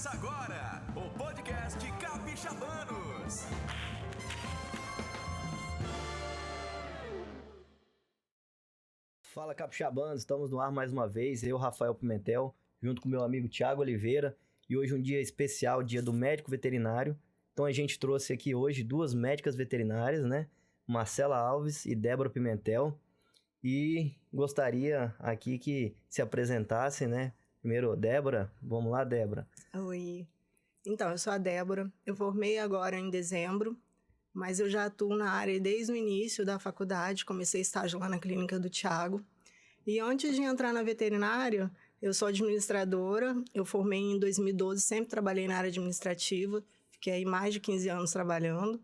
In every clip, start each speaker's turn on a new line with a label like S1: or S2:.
S1: Começa agora o podcast Capixabanos.
S2: Fala, Capixabanos, estamos no ar mais uma vez, eu, Rafael Pimentel, junto com meu amigo Thiago Oliveira, e hoje um dia especial, dia do médico veterinário. Então a gente trouxe aqui hoje duas médicas veterinárias, né? Marcela Alves e Débora Pimentel, e gostaria aqui que se apresentassem, né? Primeiro, Débora. Vamos lá, Débora.
S3: Oi. Então, eu sou a Débora. Eu formei agora em dezembro, mas eu já atuo na área desde o início da faculdade. Comecei estágio lá na clínica do Thiago. E antes de entrar na veterinária, eu sou administradora. Eu formei em 2012, sempre trabalhei na área administrativa. Fiquei aí mais de 15 anos trabalhando.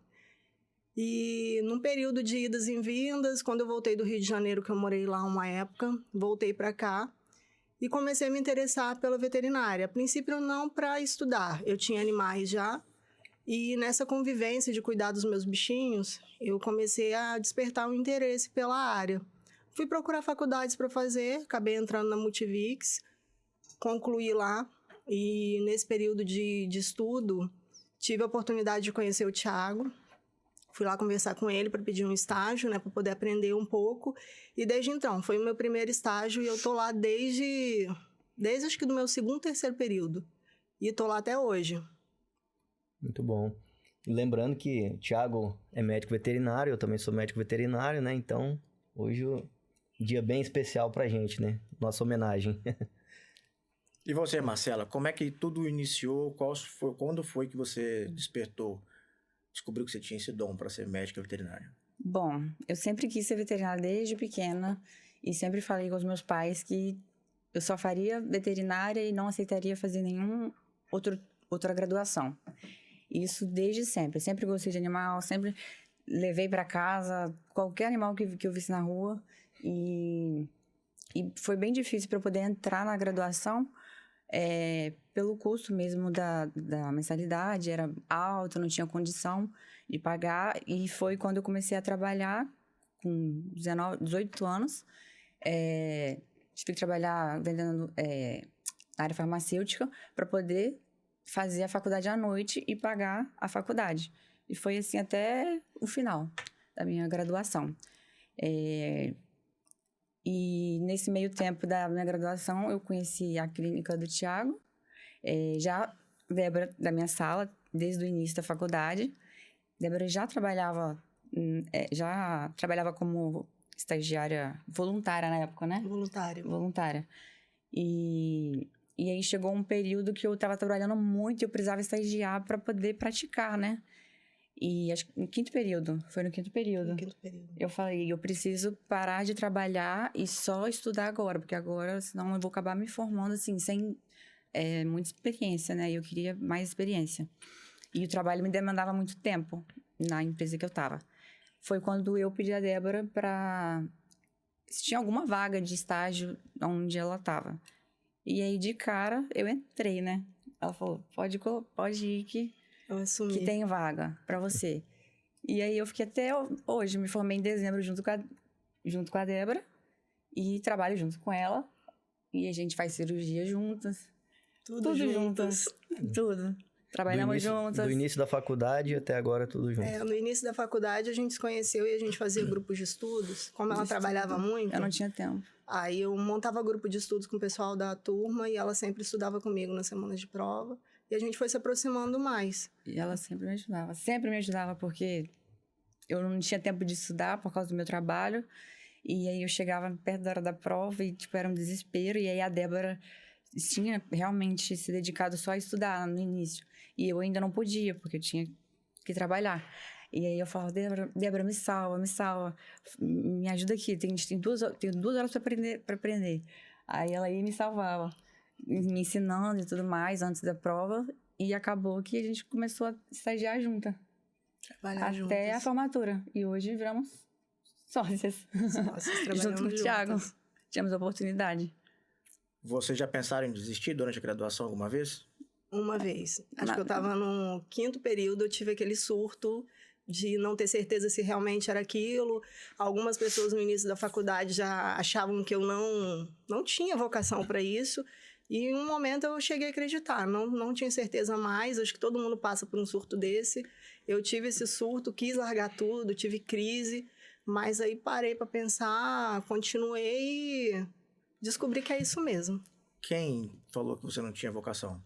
S3: E num período de idas e vindas, quando eu voltei do Rio de Janeiro, que eu morei lá uma época, voltei para cá. E comecei a me interessar pela veterinária. A princípio, não para estudar. Eu tinha animais já. E nessa convivência de cuidar dos meus bichinhos, eu comecei a despertar um interesse pela área. Fui procurar faculdades para fazer, acabei entrando na Multivix, concluí lá. E nesse período de estudo, tive a oportunidade de conhecer o Thiago. Fui lá conversar com ele para pedir um estágio, né, para poder aprender um pouco. E desde então, foi o meu primeiro estágio e eu tô lá desde acho que do meu segundo, terceiro período. E tô lá até hoje.
S2: Muito bom. E lembrando que o Thiago é médico veterinário, eu também sou médico veterinário, né? Então, hoje um dia bem especial pra gente, né? Nossa homenagem.
S4: E você, Marcela, como é que tudo iniciou? Quando foi que você descobriu que você tinha esse dom para ser médica veterinária?
S5: Bom, eu sempre quis ser veterinária desde pequena e sempre falei com os meus pais que eu só faria veterinária e não aceitaria fazer outra graduação. Isso desde sempre. Eu sempre gostei de animal, sempre levei para casa qualquer animal que eu visse na rua e foi bem difícil para eu poder entrar na graduação. Pelo custo mesmo da mensalidade, era alto, não tinha condição de pagar. E foi quando eu comecei a trabalhar, com 18 anos. Tive que trabalhar vendendo na área farmacêutica para poder fazer a faculdade à noite e pagar a faculdade. E foi assim até o final da minha graduação. E nesse meio tempo da minha graduação, eu conheci a clínica do Thiago, já Débora da minha sala, desde o início da faculdade. Débora já trabalhava como estagiária voluntária na época, né? Voluntária. E aí chegou um período que eu estava trabalhando muito e eu precisava estagiar para poder praticar, né? E acho que no quinto período. Eu falei, eu preciso parar de trabalhar e só estudar agora, porque agora, senão eu vou acabar me formando assim, sem muita experiência, né? E eu queria mais experiência. E o trabalho me demandava muito tempo na empresa que eu estava. Foi quando eu pedi a Débora se tinha alguma vaga de estágio onde ela estava. E aí, de cara, eu entrei, né? Ela falou, pode ir que tem vaga pra você. E aí eu fiquei até hoje, me formei em dezembro junto com a Débora e trabalho junto com ela. E a gente faz cirurgia juntas. Tudo juntas. Tudo. Trabalhamos juntas.
S2: Do início da faculdade até agora, tudo junto.
S3: No início da faculdade a gente se conheceu e a gente fazia grupos de estudos. Como ela trabalhava muito...
S5: Eu não tinha tempo.
S3: Aí eu montava grupo de estudos com o pessoal da turma e ela sempre estudava comigo nas semanas de prova. E a gente foi se aproximando mais.
S5: E ela sempre me ajudava porque eu não tinha tempo de estudar por causa do meu trabalho. E aí eu chegava perto da hora da prova e era um desespero. E aí a Débora tinha realmente se dedicado só a estudar no início. E eu ainda não podia, porque eu tinha que trabalhar. E aí eu falava, Débora, me salva, me ajuda aqui, tenho 2 horas para aprender. Aí ela ia e me salvava, me ensinando e tudo mais antes da prova, e acabou que a gente começou a estagiar junta.
S3: Trabalhar juntas.
S5: Até a formatura. E hoje viramos sócias. Junto com o Thiago. Tivemos a oportunidade.
S4: Vocês já pensaram em desistir durante a graduação alguma vez?
S3: Uma vez. Acho que eu estava no quinto período, eu tive aquele surto de não ter certeza se realmente era aquilo. Algumas pessoas no início da faculdade já achavam que eu não tinha vocação para isso. E em um momento eu cheguei a acreditar, não tinha certeza mais, acho que todo mundo passa por um surto desse. Eu tive esse surto, quis largar tudo, tive crise, mas aí parei para pensar, continuei e descobri que é isso mesmo.
S4: Quem falou que você não tinha vocação?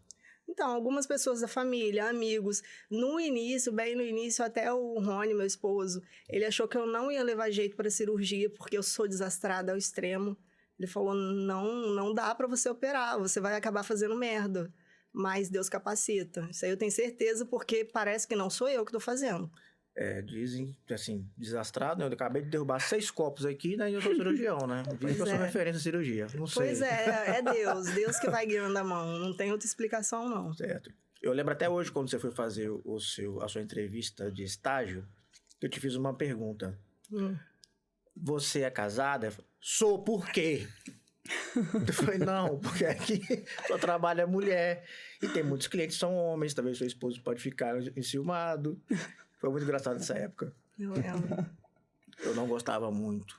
S3: Então, algumas pessoas da família, amigos, no início, bem no início, até o Rony, meu esposo, ele achou que eu não ia levar jeito para cirurgia, porque eu sou desastrada ao extremo. Ele falou, não dá para você operar, você vai acabar fazendo merda. Mas Deus capacita. Isso aí eu tenho certeza, porque parece que não sou eu que estou fazendo.
S4: Dizem, assim, desastrado, né? Eu acabei de derrubar 6 copos aqui, né? E eu sou cirurgião, né? Dizem que eu sou referência em cirurgia, não sei.
S3: Pois é Deus que vai guiando a mão, não tem outra explicação, não.
S4: Certo. Eu lembro até hoje, quando você foi fazer a sua entrevista de estágio, que eu te fiz uma pergunta. Você é casada? Sou, por quê? Eu falei, não, porque aqui só trabalha mulher. E tem muitos clientes que são homens, talvez seu esposo pode ficar enciumado. Foi muito engraçado essa época.
S3: Eu lembro.
S4: Eu não gostava muito.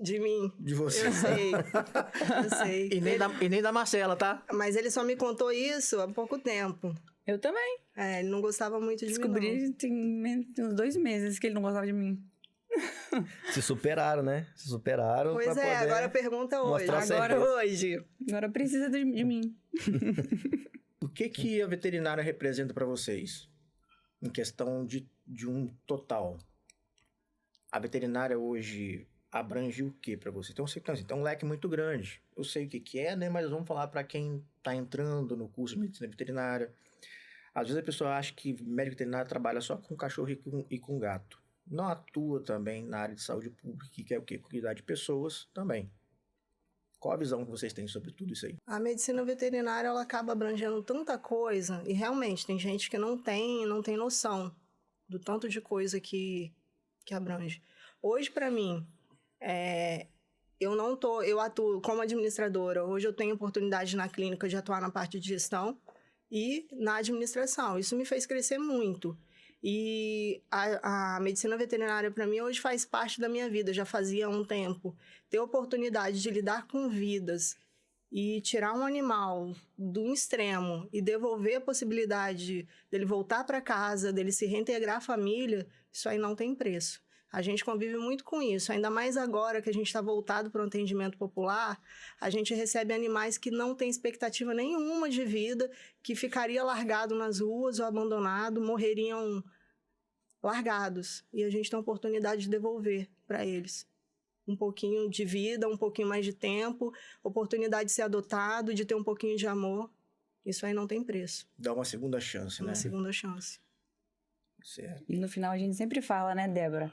S3: De mim?
S4: De você.
S3: Eu sei.
S4: E nem da Marcela, tá?
S3: Mas ele só me contou isso há pouco tempo.
S5: Eu também.
S3: Ele não gostava muito de
S5: Descobri
S3: mim, não.
S5: tem uns 2 meses que ele não gostava de mim.
S2: Se superaram, né? Se superaram.
S3: Pois é, agora a pergunta hoje.
S5: Agora precisa de mim.
S4: O que a veterinária representa para vocês? Em questão de um total. A veterinária hoje abrange o que para você? Então, tem um leque muito grande. Eu sei o que é, né? Mas vamos falar para quem está entrando no curso de medicina veterinária. Às vezes a pessoa acha que médico veterinário trabalha só com cachorro e com gato. Não atua também na área de saúde pública, que é o quê? Cuidar de pessoas também. Qual a visão que vocês têm sobre tudo isso aí?
S3: A medicina veterinária, ela acaba abrangendo tanta coisa, e realmente tem gente que não tem noção do tanto de coisa que abrange. Hoje, para mim, eu atuo como administradora. Hoje eu tenho oportunidade na clínica de atuar na parte de gestão e na administração. Isso me fez crescer muito. E a medicina veterinária, para mim, hoje faz parte da minha vida, já fazia há um tempo. Ter oportunidade de lidar com vidas e tirar um animal do extremo e devolver a possibilidade dele voltar para casa, dele se reintegrar à família, isso aí não tem preço. A gente convive muito com isso, ainda mais agora que a gente está voltado para o atendimento popular, a gente recebe animais que não têm expectativa nenhuma de vida, que ficaria largado nas ruas ou abandonado, morreriam largados. E a gente tem a oportunidade de devolver para eles um pouquinho de vida, um pouquinho mais de tempo, oportunidade de ser adotado, de ter um pouquinho de amor. Isso aí não tem preço.
S4: Dá uma segunda chance, né?
S3: Uma segunda chance.
S4: Certo.
S5: E no final a gente sempre fala, né, Débora?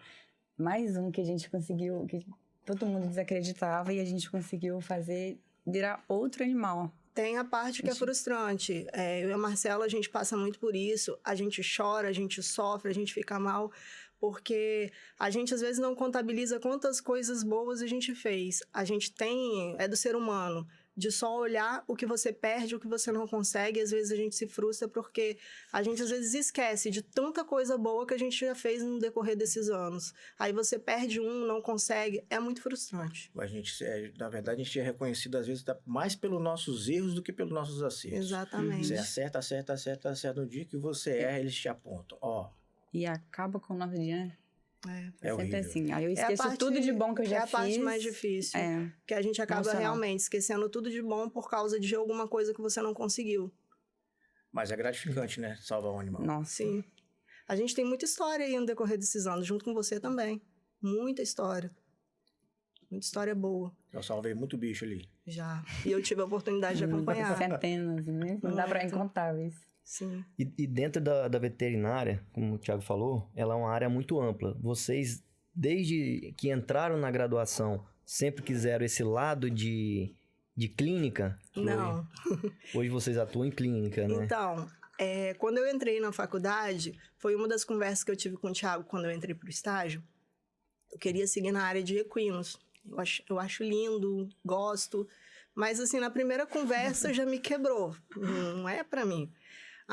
S5: Mais um que a gente conseguiu, que todo mundo desacreditava e a gente conseguiu fazer virar outro animal.
S3: Tem a parte que é frustrante. Eu e a Marcela, a gente passa muito por isso. A gente chora, a gente sofre, a gente fica mal, porque a gente às vezes não contabiliza quantas coisas boas a gente fez. A gente é do ser humano, de só olhar o que você perde, o que você não consegue, e às vezes a gente se frustra porque a gente às vezes esquece de tanta coisa boa que a gente já fez no decorrer desses anos. Aí você perde não consegue, é muito frustrante.
S4: A gente, na verdade, a gente é reconhecido às vezes mais pelos nossos erros do que pelos nossos acertos.
S3: Exatamente.
S4: Você acerta. No dia que você erra, eles te apontam.
S5: E acaba com o nosso dia.
S4: É
S5: sempre
S4: horrível.
S5: assim. Aí eu esqueço tudo de bom que eu já fiz.
S3: É a parte mais difícil. Porque a gente acaba realmente esquecendo tudo de bom por causa de alguma coisa que você não conseguiu.
S4: Mas é gratificante, né? Salvar um animal.
S5: Nossa.
S3: Sim. A gente tem muita história aí no decorrer desses anos, junto com você também. Muita história. Muita história boa.
S4: Eu salvei muito bicho ali.
S3: Já. E eu tive a oportunidade de acompanhar.
S5: Centenas, né? Não dá pra incontáveis.
S3: Sim.
S2: E dentro da veterinária, como o Thiago falou, ela é uma área muito ampla. Vocês, desde que entraram na graduação, sempre quiseram esse lado de clínica?
S3: Não.
S2: Hoje vocês atuam em clínica, né?
S3: Então, quando eu entrei na faculdade, foi uma das conversas que eu tive com o Thiago quando eu entrei pro estágio. Eu queria seguir na área de equinos. Eu acho lindo, gosto. Mas, assim, na primeira conversa já me quebrou. Não é pra mim.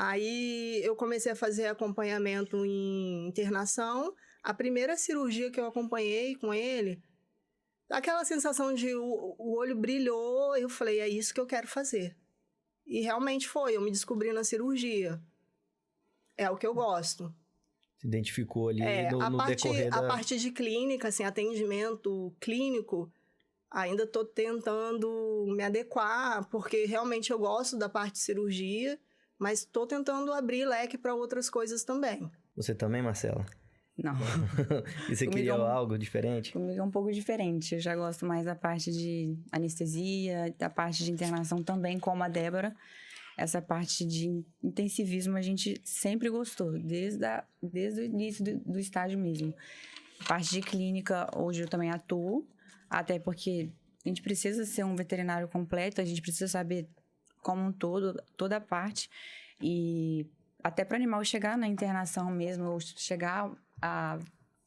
S3: Aí eu comecei a fazer acompanhamento em internação. A primeira cirurgia que eu acompanhei com ele, aquela sensação de o olho brilhou, eu falei, é isso que eu quero fazer. E realmente foi, eu me descobri na cirurgia. É o que eu gosto.
S2: Se identificou ali no decorrer
S3: A parte de clínica, assim, atendimento clínico, ainda estou tentando me adequar, porque realmente eu gosto da parte de cirurgia, mas estou tentando abrir leque para outras coisas também.
S2: Você também, Marcela?
S5: Não.
S2: E você queria algo diferente?
S5: Comigo é um pouco diferente. Eu já gosto mais da parte de anestesia, da parte de internação também, como a Débora. Essa parte de intensivismo a gente sempre gostou, desde o início do estágio mesmo. Parte de clínica, hoje eu também atuo, até porque a gente precisa ser um veterinário completo, a gente precisa saber como um todo, toda a parte. E até para o animal chegar na internação mesmo, ou chegar a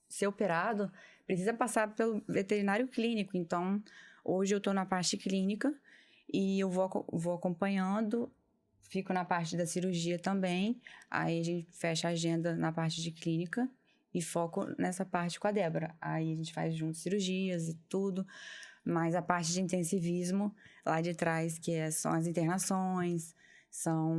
S5: ser operado, precisa passar pelo veterinário clínico. Então, hoje eu estou na parte clínica e eu vou acompanhando. Fico na parte da cirurgia também, aí a gente fecha a agenda na parte de clínica e foco nessa parte com a Débora. Aí a gente faz juntos cirurgias e tudo, mas a parte de intensivismo lá de trás, são as internações, são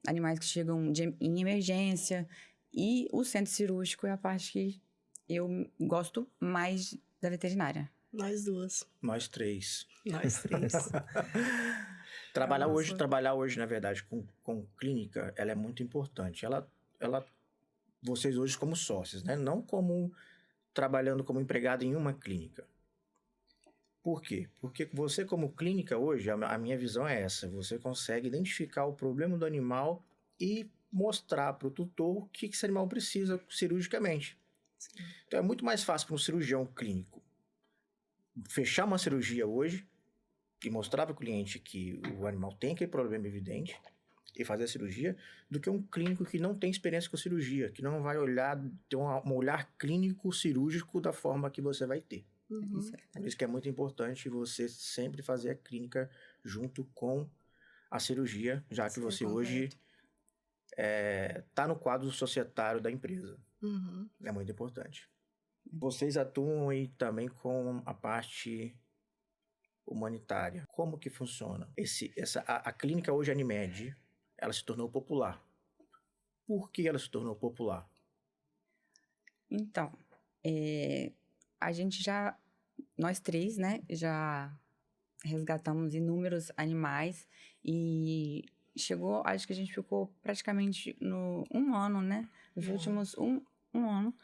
S5: animais que chegam em emergência, e o centro cirúrgico é a parte que eu gosto mais da veterinária.
S3: Nós duas.
S4: Nós três.
S3: Nós três.
S4: Trabalhar hoje, na verdade, com clínica, ela é muito importante. Vocês hoje como sócios, né? Não como trabalhando como empregado em uma clínica. Por quê? Porque você como clínica hoje, a minha visão é essa, você consegue identificar o problema do animal e mostrar para o tutor o que esse animal precisa cirurgicamente. Sim. Então é muito mais fácil para um cirurgião clínico fechar uma cirurgia hoje e mostrar para o cliente que o animal tem aquele problema evidente e fazer a cirurgia, do que um clínico que não tem experiência com cirurgia, que não vai ter um olhar clínico cirúrgico da forma que você vai ter.
S3: Uhum.
S4: Por isso que é muito importante você sempre fazer a clínica junto com a cirurgia, já que você hoje está no quadro societário da empresa.
S3: Uhum.
S4: É muito importante. Vocês atuam aí também com a parte humanitária. Como que funciona? A clínica hoje, Animed, ela se tornou popular. Por que ela se tornou popular?
S5: Então, a gente nós três, né, já resgatamos inúmeros animais e acho que a gente ficou praticamente um ano, né, nos últimos um ano,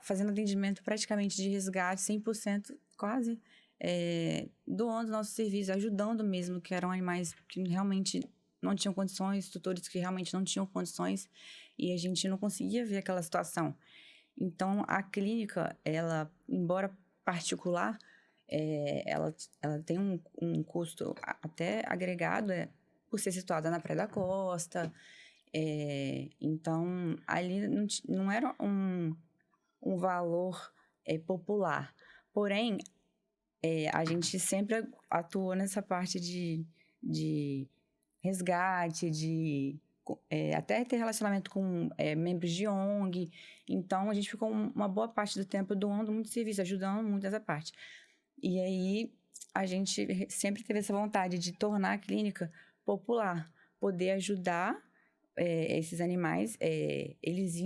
S5: fazendo atendimento praticamente de resgate 100%, quase, doando nosso serviço, ajudando mesmo, que eram animais que realmente não tinham condições, tutores que realmente não tinham condições, e a gente não conseguia ver aquela situação. Então, a clínica, ela, embora particular, ela tem um custo até agregado, por ser situada na Praia da Costa. Então, ali não era um valor popular. Porém, a gente sempre atuou nessa parte de resgate, até ter relacionamento com membros de ONG. Então, a gente ficou uma boa parte do tempo doando muito serviço, ajudando muito essa parte. E aí, a gente sempre teve essa vontade de tornar a clínica popular, poder ajudar esses animais, eles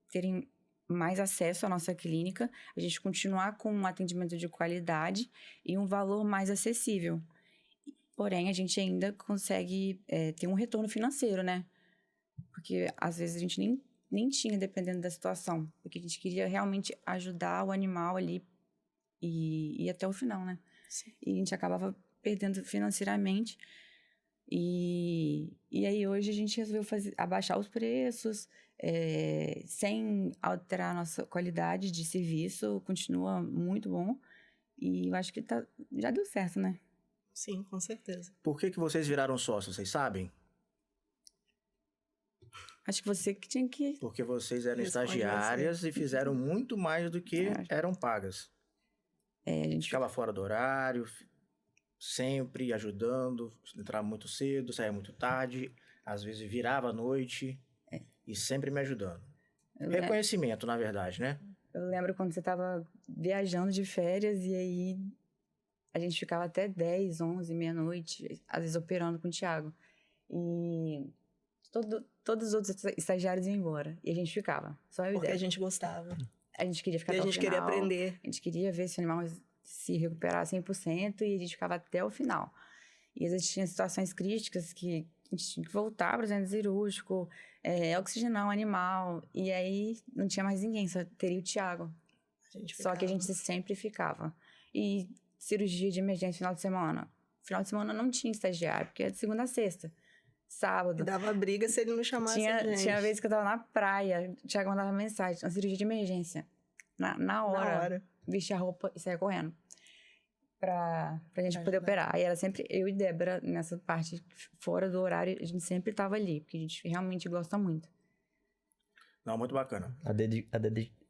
S5: terem mais acesso à nossa clínica, a gente continuar com um atendimento de qualidade e um valor mais acessível. Porém, a gente ainda consegue ter um retorno financeiro, né? Porque, às vezes, a gente nem tinha, dependendo da situação. Porque a gente queria realmente ajudar o animal ali e ir até o final, né? Sim. E a gente acabava perdendo financeiramente. E aí, hoje, a gente resolveu abaixar os preços, sem alterar a nossa qualidade de serviço. Continua muito bom. E eu acho que já deu certo, né?
S3: Sim, com certeza.
S4: Por que vocês viraram sócios, vocês sabem?
S5: Acho que você que tinha que...
S4: Porque vocês eram estagiárias e fizeram muito mais do que eram pagas.
S5: A gente
S4: ficava fora do horário, sempre ajudando, entrava muito cedo, saía muito tarde, às vezes virava à noite e sempre me ajudando. Reconhecimento, na verdade, né?
S5: Eu lembro quando você estava viajando de férias e aí a gente ficava até 10, 11, meia-noite, às vezes operando com o Thiago. E todos os outros estagiários iam embora. E a gente ficava. Só eu e
S3: Porque
S5: Débora.
S3: a gente gostava.
S5: A gente queria ficar
S3: E
S5: até
S3: a
S5: o
S3: gente
S5: final.
S3: queria aprender.
S5: A gente queria ver se o animal se recuperar 100% e a gente ficava até o final. E às vezes tinha situações críticas que a gente tinha que voltar para o centro cirúrgico, oxigenar o animal. E aí não tinha mais ninguém, só teria o Thiago. Só que a gente sempre ficava. E cirurgia de emergência final de semana. Final de semana não tinha estagiário, porque é de segunda a sexta. Sábado.
S3: E dava briga se ele não chamasse a gente.
S5: Tinha vezes que eu tava na praia, o Thiago mandava mensagem, uma cirurgia de emergência. Na hora. Vestia a roupa e saia correndo. Pra gente poder operar. Aí era sempre eu e Débora, nessa parte fora do horário, a gente sempre tava ali, porque a gente realmente gosta muito.
S4: Não, muito bacana.
S2: A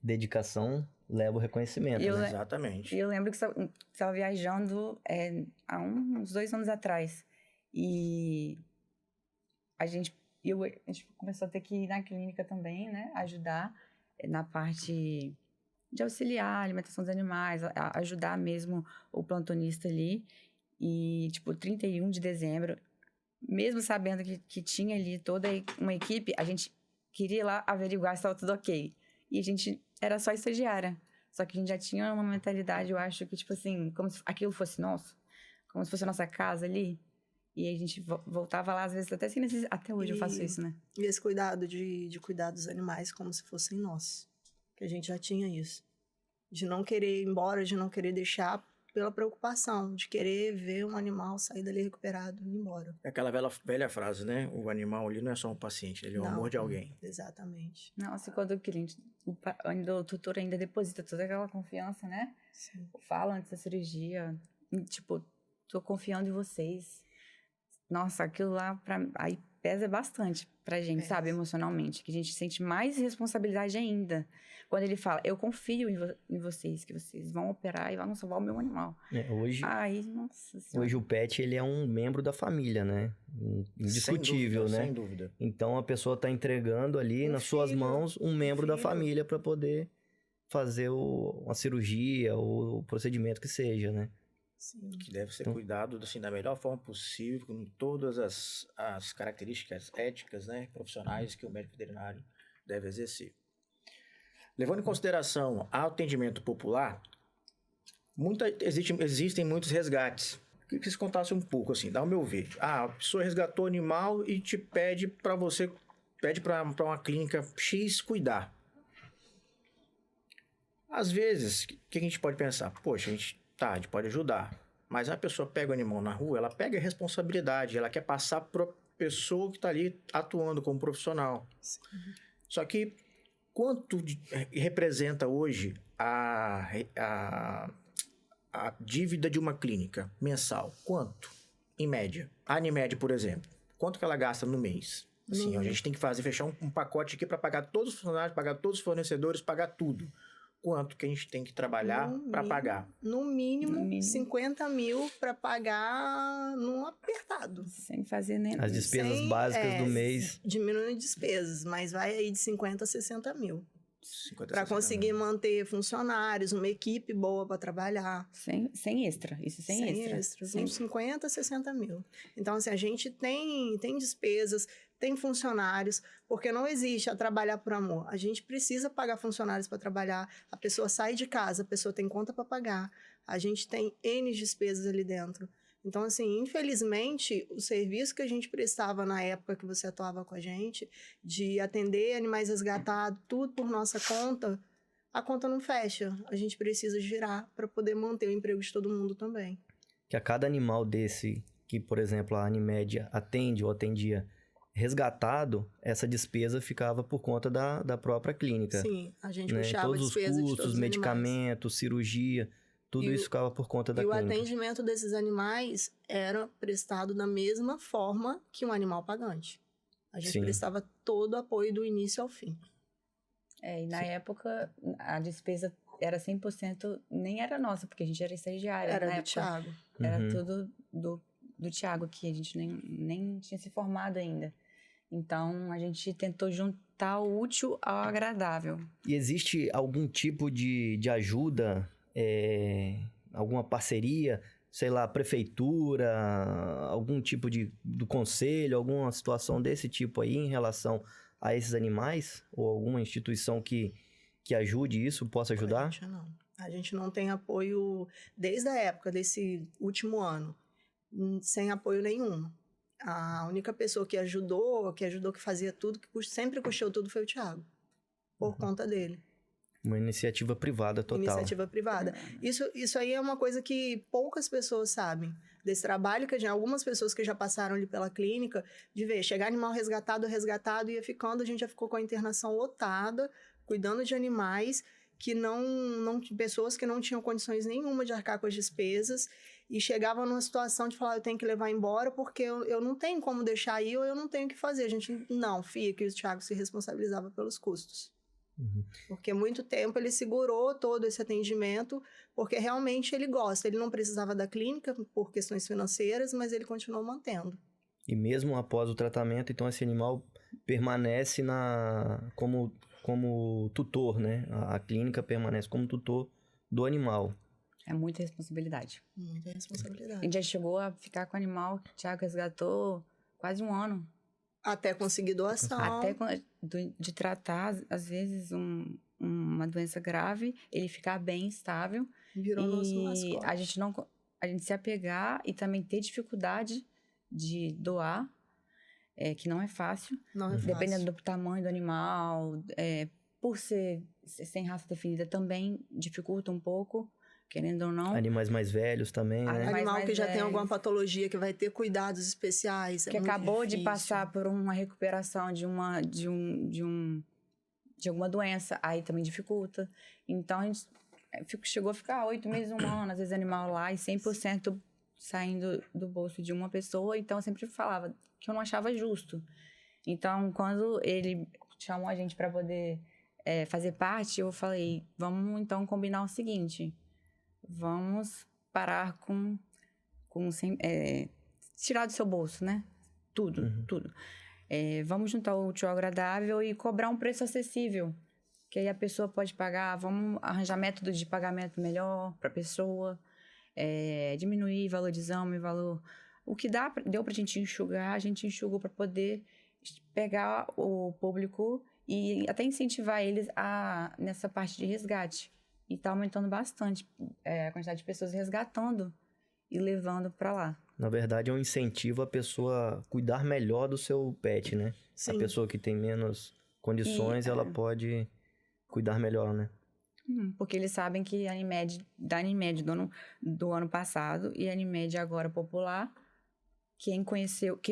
S2: dedicação leva o reconhecimento, né?
S4: Exatamente.
S5: E eu lembro que estava viajando há uns 2 anos atrás. E a gente começou a ter que ir na clínica também, né? Ajudar na parte de auxiliar a alimentação dos animais, ajudar mesmo o plantonista ali. E, 31 de dezembro, mesmo sabendo que tinha ali toda uma equipe, a gente queria ir lá averiguar se estava tudo ok. E a gente era só estagiária. Só que a gente já tinha uma mentalidade, eu acho, que, como se aquilo fosse nosso. Como se fosse a nossa casa ali. E aí a gente voltava lá, às vezes, até sem necessidade. Até hoje eu faço isso, né?
S3: E esse cuidado de cuidar dos animais como se fossem nossos. Que a gente já tinha isso. De não querer ir embora, de não querer deixar pela preocupação. De querer ver um animal sair dali recuperado e ir embora.
S4: É aquela velha frase, né? O animal ali não é só um paciente, ele é o amor de alguém.
S3: Exatamente.
S5: Nossa, quando o cliente, o tutor ainda deposita toda aquela confiança, né?
S3: Sim.
S5: Fala antes da cirurgia, tô confiando em vocês. Nossa, aquilo lá, aí pesa bastante pra gente, sabe? Emocionalmente. Que a gente sente mais responsabilidade ainda. Quando ele fala, eu confio em vocês, que vocês vão operar e vão salvar o meu animal. Nossa Senhora.
S2: Hoje o pet, ele é um membro da família, né? Indiscutível, né?
S4: Sem dúvida.
S2: Então a pessoa tá entregando ali nas suas mãos um membro da família para poder fazer uma cirurgia ou o procedimento que seja, né?
S3: Sim.
S4: Que deve ser cuidado assim, da melhor forma possível, com todas as características éticas, né, profissionais que o médico veterinário deve exercer. Levando em consideração o atendimento popular, existem muitos resgates. Queria que você contasse um pouco, assim, dá o meu ver. A pessoa resgatou o animal e te pede para uma clínica X cuidar. Às vezes, o que a gente pode pensar? Poxa, a gente pode ajudar. Mas a pessoa pega o animal na rua, ela pega a responsabilidade, ela quer passar para a pessoa que está ali atuando como profissional.
S3: Sim.
S4: Só que quanto representa hoje a dívida de uma clínica mensal? Quanto? Em média. A Animed, por exemplo, quanto que ela gasta no mês? Assim, a gente tem que fechar um pacote aqui para pagar todos os funcionários, pagar todos os fornecedores, pagar tudo. Quanto que a gente tem que trabalhar para pagar?
S3: No mínimo 50 mil para pagar num apertado.
S5: Sem fazer nem...
S2: As despesas básicas do mês.
S3: Diminuindo despesas, mas vai aí de 50 a 60 mil.
S4: 50,
S3: para conseguir manter funcionários, uma equipe boa para trabalhar.
S5: Sem extra, isso sem extra.
S3: Uns 50 a 60 mil. Então, assim, a gente tem despesas, tem funcionários, porque não existe a trabalhar por amor. A gente precisa pagar funcionários para trabalhar, a pessoa sai de casa, a pessoa tem conta para pagar, a gente tem N despesas ali dentro. Então, assim, infelizmente, o serviço que a gente prestava na época que você atuava com a gente, de atender animais resgatados, tudo por nossa conta, a conta não fecha. A gente precisa girar para poder manter o emprego de todo mundo também.
S2: Que a cada animal desse, que, por exemplo, a Animed atende ou atendia resgatado, essa despesa ficava por conta da própria clínica.
S3: Sim, a gente
S2: né?
S3: puxava
S2: todos
S3: a despesa
S2: os
S3: de
S2: custos,
S3: todos os
S2: medicamentos, cirurgia, tudo isso ficava por conta da clínica.
S3: E o atendimento desses animais era prestado da mesma forma que um animal pagante. A gente prestava todo o apoio do início ao fim.
S5: E na época, a despesa era 100%, nem era nossa, porque a gente era estagiária.
S3: Era do Thiago.
S5: Era tudo do Thiago, que a gente nem tinha se formado ainda. Então, a gente tentou juntar o útil ao agradável.
S2: E existe algum tipo de ajuda, alguma parceria sei lá, prefeitura, algum tipo do conselho, alguma situação desse tipo aí em relação a esses animais? Ou alguma instituição que ajude isso, possa ajudar?
S3: A gente não tem apoio desde a época desse último ano, sem apoio nenhum. A única pessoa que ajudou, que fazia tudo, que sempre custeou tudo, foi o Thiago, por conta dele.
S2: Uma iniciativa privada total.
S3: Iniciativa privada. Isso aí é uma coisa que poucas pessoas sabem. Desse trabalho que algumas pessoas que já passaram ali pela clínica, de ver, chegar animal resgatado, ia ficando, a gente já ficou com a internação lotada, cuidando de animais que pessoas que não tinham condições nenhuma de arcar com as despesas e chegavam numa situação de falar, eu tenho que levar embora porque eu não tenho como deixar aí ou eu não tenho o que fazer. A gente, não, que o Thiago se responsabilizava pelos custos. Porque muito tempo ele segurou todo esse atendimento, porque realmente ele gosta. Ele não precisava da clínica por questões financeiras, mas ele continuou mantendo.
S2: E mesmo após o tratamento, então esse animal permanece como tutor, né? A clínica permanece como tutor do animal.
S5: É muita responsabilidade.
S3: Muita responsabilidade.
S5: A gente já chegou a ficar com o animal que o Thiago resgatou quase 1 ano.
S3: Até conseguir doação.
S5: Até de tratar, às vezes, uma doença grave, ele ficar bem, estável.
S3: Virou nosso mascote.
S5: A gente se apegar e também ter dificuldade de doar, que não é fácil.
S3: Não é fácil.
S5: Dependendo do tamanho do animal, por ser sem raça definida, também dificulta um pouco. Querendo ou não.
S2: Animais mais velhos também, né?
S3: Animal que já tem alguma patologia, que vai ter cuidados especiais.
S5: Que acabou de passar por uma recuperação de alguma doença, aí também dificulta. Então, a gente chegou a ficar 8 meses, 1 ano, às vezes animal lá, e 100% saindo do bolso de uma pessoa. Então, eu sempre falava que eu não achava justo. Então, quando ele chamou a gente para poder fazer parte, eu falei, vamos então combinar o seguinte... Vamos parar com tirar do seu bolso, né? Tudo, tudo. Vamos juntar o útil ao agradável e cobrar um preço acessível. Que aí a pessoa pode pagar. Vamos arranjar métodos de pagamento melhor para a pessoa. Diminuir valor de exame, valor... O que deu para a gente enxugar, a gente enxugou para poder pegar o público e até incentivar eles nessa parte de resgate. E está aumentando bastante a quantidade de pessoas resgatando e levando para lá.
S2: Na verdade, é um incentivo a pessoa cuidar melhor do seu pet, né? Sim. A pessoa que tem menos condições, ela pode cuidar melhor, né?
S5: Porque eles sabem que a Animed do ano passado e a Animed agora popular, quem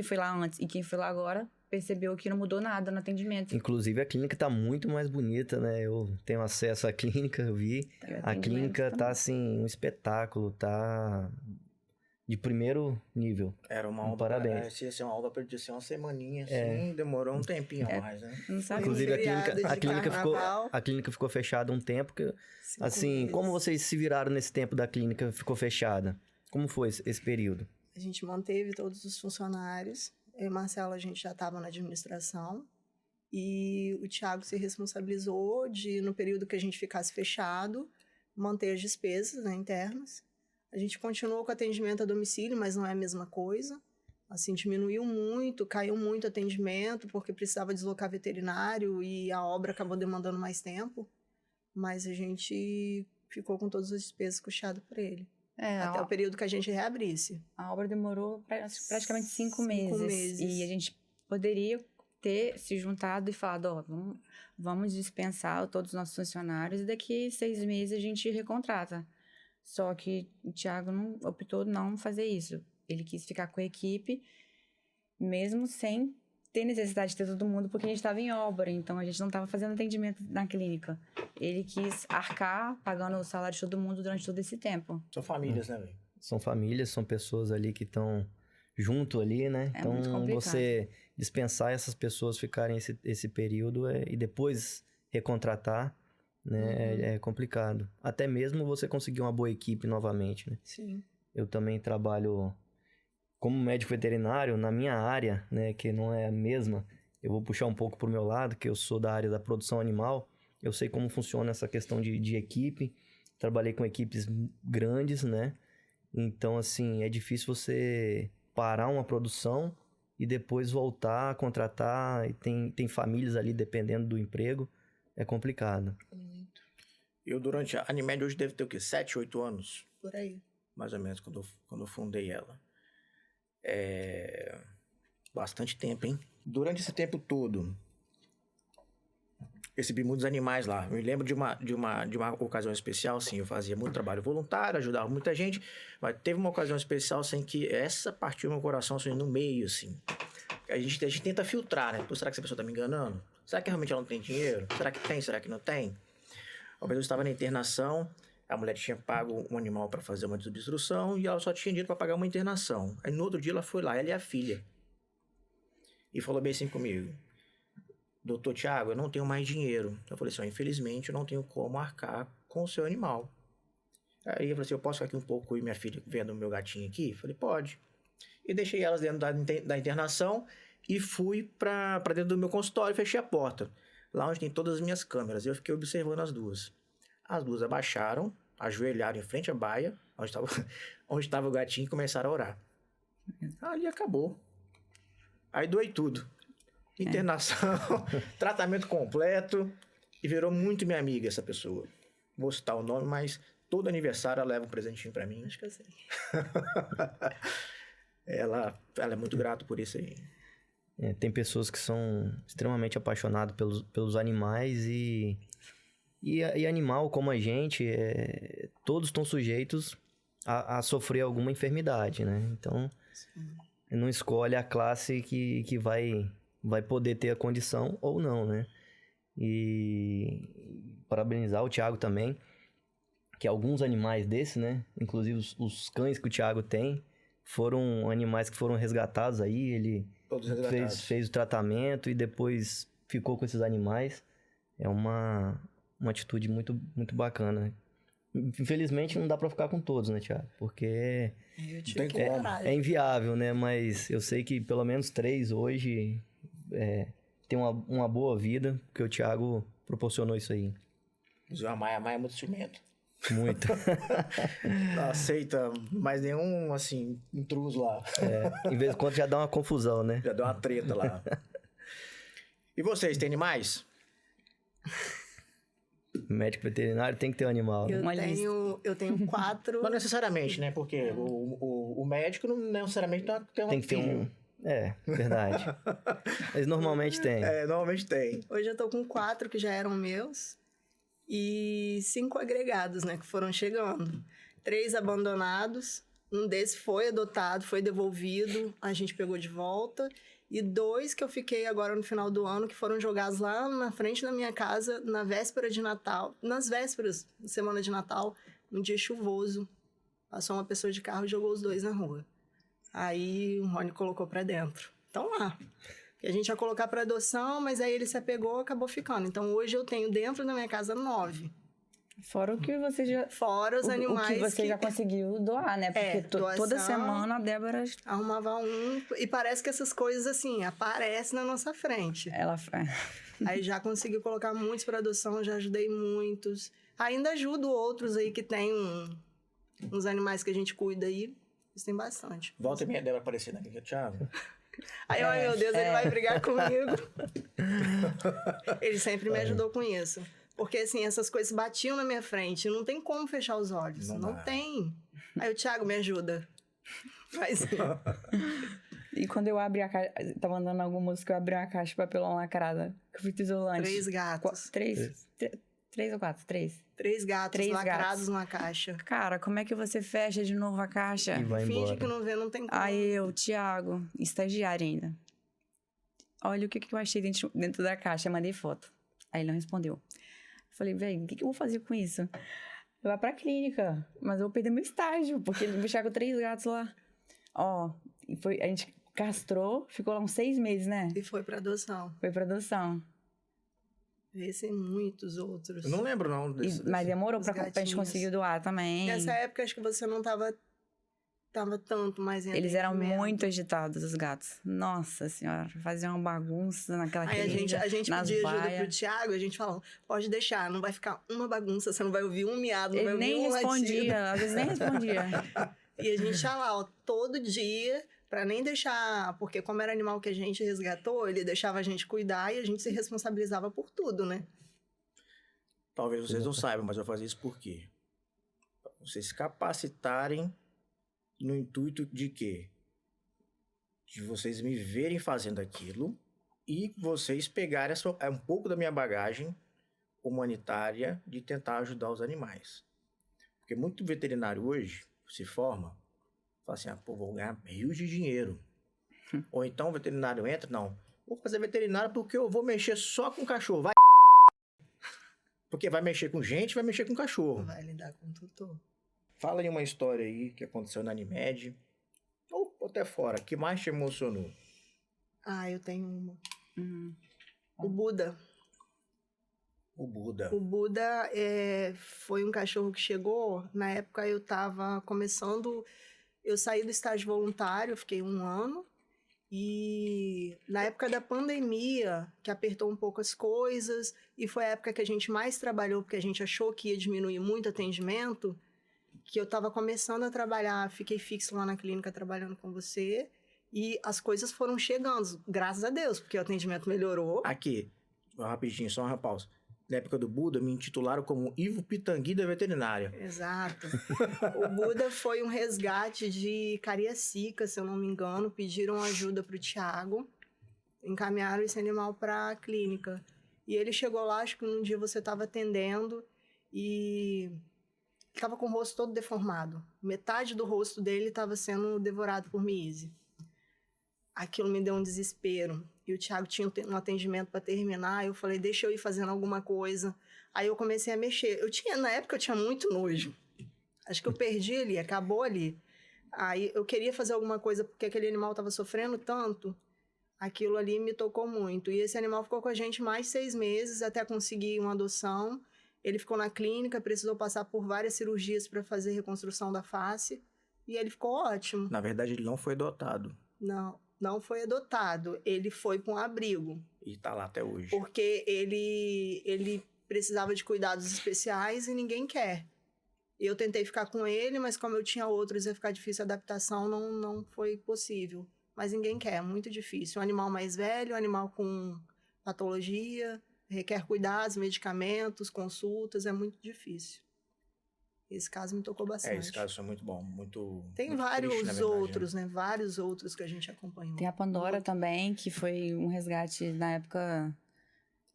S5: foi lá antes e quem foi lá agora, percebeu que não mudou nada no atendimento.
S2: Inclusive, a clínica tá muito mais bonita, né? Eu tenho acesso à clínica, eu vi. A clínica tá, assim, um espetáculo, tá de primeiro nível.
S4: Era uma obra,
S2: parabéns.
S4: Ia ser uma obra, podia ser uma semaninha, assim, demorou um tempinho mais, né?
S5: Não sabe.
S2: Inclusive, a clínica ficou fechada um tempo, que, assim, como vocês se viraram nesse tempo da clínica ficou fechada? Como foi esse período?
S3: A gente manteve todos os funcionários. Eu e Marcelo, a gente já estava na administração e o Thiago se responsabilizou de, no período que a gente ficasse fechado, manter as despesas, né, internas. A gente continuou com atendimento a domicílio, mas não é a mesma coisa. Assim, diminuiu muito, caiu muito o atendimento, porque precisava deslocar veterinário e a obra acabou demandando mais tempo. Mas a gente ficou com todas as despesas custeadas por ele. Até o período que a gente reabrisse.
S5: A obra demorou praticamente 5 meses. E a gente poderia ter se juntado e falado, vamos dispensar todos os nossos funcionários e daqui 6 meses a gente recontrata. Só que o Thiago optou não fazer isso. Ele quis ficar com a equipe, mesmo sem ter necessidade de ter todo mundo, porque a gente estava em obra, então a gente não estava fazendo atendimento na clínica. Ele quis arcar, pagando o salário de todo mundo durante todo esse tempo.
S4: São famílias, né, velho?
S2: São famílias, são pessoas ali que estão junto ali, né?
S5: É
S2: então,
S5: muito complicado.
S2: Você dispensar essas pessoas ficarem esse período e depois recontratar, né? É complicado. Até mesmo você conseguir uma boa equipe novamente, né?
S3: Sim.
S2: Eu também trabalho como médico veterinário na minha área, né? Que não é a mesma. Eu vou puxar um pouco pro meu lado, que eu sou da área da produção animal. Eu sei como funciona essa questão de equipe. Trabalhei com equipes grandes, né? Então, assim, é difícil você parar uma produção e depois voltar a contratar. E tem famílias ali dependendo do emprego. É complicado.
S4: Eu, durante a Animed, hoje deve ter o quê? 7, 8 anos?
S3: Por aí.
S4: Mais ou menos, quando eu fundei ela. Bastante tempo, hein? Durante esse tempo todo, recebi muitos animais lá. Eu me lembro de uma ocasião especial, sim. Eu fazia muito trabalho voluntário, ajudava muita gente. Mas teve uma ocasião especial, assim, que essa partiu meu coração, assim, no meio, assim. A gente tenta filtrar, né? Pô, será que essa pessoa tá me enganando? Será que realmente ela não tem dinheiro? Será que tem? Será que não tem? Uma vez eu estava na internação, a mulher tinha pago um animal para fazer uma desobstrução e ela só tinha dinheiro para pagar uma internação. Aí no outro dia ela foi lá, ela e a filha. E falou bem assim comigo: doutor Tiago, eu não tenho mais dinheiro. Eu falei assim: infelizmente eu não tenho como arcar com o seu animal. Aí eu falei assim: eu posso ficar aqui um pouco e minha filha vendo o meu gatinho aqui? Eu falei: pode. E deixei elas dentro da internação e fui para dentro do meu consultório e fechei a porta. Lá onde tem todas as minhas câmeras. Eu fiquei observando as duas. As duas abaixaram, ajoelharam em frente à baia, onde estava o gatinho, e começaram a orar. Ali acabou. Aí doei tudo. Internação, tratamento completo. E virou muito minha amiga essa pessoa. Vou citar o nome, mas todo aniversário ela leva um presentinho pra mim.
S3: Acho que eu sei.
S4: Ela é muito grata por isso aí.
S2: Tem pessoas que são extremamente apaixonadas pelos animais e animal como a gente, todos estão sujeitos a sofrer alguma enfermidade, né? Então, não escolhe a classe que vai poder ter a condição ou não, né? E parabenizar o Thiago também, que alguns animais desses, né? Inclusive os cães que o Thiago tem, foram animais que foram resgatados aí, ele fez o tratamento e depois ficou com esses animais. É uma atitude muito, muito bacana. Infelizmente não dá pra ficar com todos, né, Thiago? Porque é inviável, né? Mas eu sei que pelo menos 3 hoje tem uma boa vida, porque o Thiago proporcionou isso aí.
S4: A Maia é muito ciumento.
S2: Muito.
S4: Não aceita mais nenhum, assim, intruso lá.
S2: Em vez de quando já dá uma confusão, né?
S4: Já dá uma treta lá. E vocês, tem animais?
S2: Médico veterinário tem que ter um animal.
S3: Eu tenho 4.
S4: Não necessariamente, né? Porque o médico não necessariamente tem que ter um...
S2: Verdade. Mas normalmente tem.
S4: Normalmente tem.
S3: Hoje eu tô com 4 que já eram meus. E 5 agregados, né, que foram chegando. 3 abandonados, um desses foi adotado, foi devolvido, a gente pegou de volta. E 2 que eu fiquei agora no final do ano, que foram jogados lá na frente da minha casa, na véspera de Natal. Nas vésperas, semana de Natal, um dia chuvoso. Passou uma pessoa de carro e jogou os 2 na rua. Aí o Rony colocou pra dentro. Então lá... que a gente ia colocar para adoção, mas aí ele se apegou e acabou ficando. Então, hoje eu tenho dentro da minha casa 9.
S5: Fora o que você já...
S3: Fora os animais
S5: o que você já conseguiu doar, né? Porque toda semana a Débora...
S3: arrumava um... E parece que essas coisas, assim, aparecem na nossa frente. Aí já consegui colocar muitos para adoção, já ajudei muitos. Ainda ajudo outros aí que tem uns animais que a gente cuida aí. Isso tem bastante.
S4: Volta e meia Débora aparecer na clínica, Thiago.
S3: Aí, ai meu Deus, ele vai brigar comigo. Ele sempre me ajudou com isso. Porque, assim, essas coisas batiam na minha frente. Não tem como fechar os olhos. Não tem. Aí o Thiago me ajuda. Mas...
S5: E quando eu abri a caixa... Tava andando alguma música, eu abri uma caixa de papelão lacrada. Que eu fui isolante.
S3: 3 gatos.
S5: 3 ou 4? 3.
S3: 3 gatos lacrados numa caixa.
S5: Cara, como é que você fecha de novo a caixa?
S2: E vai embora.
S3: Finge que não vê, não tem como.
S5: Aí eu, Thiago, estagiário ainda. Olha o que eu achei dentro da caixa. Eu mandei foto. Aí ele não respondeu. Falei, velho, o que eu vou fazer com isso? Levar pra clínica. Mas eu vou perder meu estágio, porque ele me deixou com 3 gatos lá. A gente castrou, ficou lá uns 6 meses, né?
S3: E foi pra adoção. Esse e muitos outros.
S4: Eu não lembro, não.
S5: Mas demorou pra gente conseguir doar também.
S3: Nessa época, acho que você não tava tanto mais em
S5: Eles eram muito agitados, os gatos. Nossa senhora, faziam uma bagunça naquela clínica.
S3: Aí a gente pedia ajuda pro Thiago, a gente falava, pode deixar, não vai ficar uma bagunça, você não vai ouvir um miado, não vai ouvir um latido.
S5: Ele nem respondia, às vezes nem respondia.
S3: E a gente ia lá, ó, todo dia, pra nem deixar... Porque como era animal que a gente resgatou, ele deixava a gente cuidar e a gente se responsabilizava por tudo, né?
S4: Talvez vocês não saibam, mas eu fazia isso por quê? Pra vocês se capacitarem no intuito de quê? De vocês me verem fazendo aquilo e vocês pegarem um pouco da minha bagagem humanitária de tentar ajudar os animais. Porque muito veterinário hoje se forma, fala assim, pô, vou ganhar rios de dinheiro. Ou então o veterinário entra, não, vou fazer veterinário porque eu vou mexer só com cachorro. Vai, porque vai mexer com gente, vai mexer com cachorro.
S3: Vai lidar com tutor.
S4: Fala aí uma história aí que aconteceu na Animed, ou até fora, que mais te emocionou?
S3: Eu tenho uma. O Buda.
S4: O Buda.
S3: O Buda foi um cachorro que chegou, na época eu estava começando, eu saí do estágio voluntário, fiquei 1 ano, e na época da pandemia, que apertou um pouco as coisas, e foi a época que a gente mais trabalhou, porque a gente achou que ia diminuir muito o atendimento, que eu estava começando a trabalhar, fiquei fixo lá na clínica trabalhando com você, e as coisas foram chegando, graças a Deus, porque o atendimento melhorou.
S4: Aqui, rapidinho, só uma pausa. Na época do Buda, me intitularam como Ivo Pitangui da veterinária.
S3: Exato. O Buda foi um resgate de Cariacica, se eu não me engano. Pediram ajuda para o Thiago. Encaminharam esse animal para a clínica. E ele chegou lá, acho que um dia você estava atendendo e estava com o rosto todo deformado. Metade do rosto dele estava sendo devorado por miíse. Aquilo me deu um desespero. E o Thiago tinha um atendimento para terminar. Eu falei, deixa eu ir fazendo alguma coisa. Aí eu comecei a mexer. Na época eu tinha muito nojo. Acho que eu perdi ali, acabou ali. Aí eu queria fazer alguma coisa porque aquele animal estava sofrendo tanto. Aquilo ali me tocou muito. E esse animal ficou com a gente mais 6 meses até conseguir uma adoção. Ele ficou na clínica, precisou passar por várias cirurgias para fazer reconstrução da face. E ele ficou ótimo.
S4: Na verdade, ele não foi adotado.
S3: Não foi adotado, ele foi para um abrigo.
S4: E tá lá até hoje.
S3: Porque ele precisava de cuidados especiais e ninguém quer. Eu tentei ficar com ele, mas como eu tinha outros, ia ficar difícil a adaptação, não foi possível. Mas ninguém quer, é muito difícil. Um animal mais velho, um animal com patologia, requer cuidados, medicamentos, consultas, é muito difícil. Esse caso me tocou bastante.
S4: Esse caso foi muito bom, muito...
S3: Tem
S4: muito
S3: vários
S4: triste,
S3: outros, né? Vários outros que a gente acompanhou.
S5: Tem a Pandora também, que foi um resgate na época...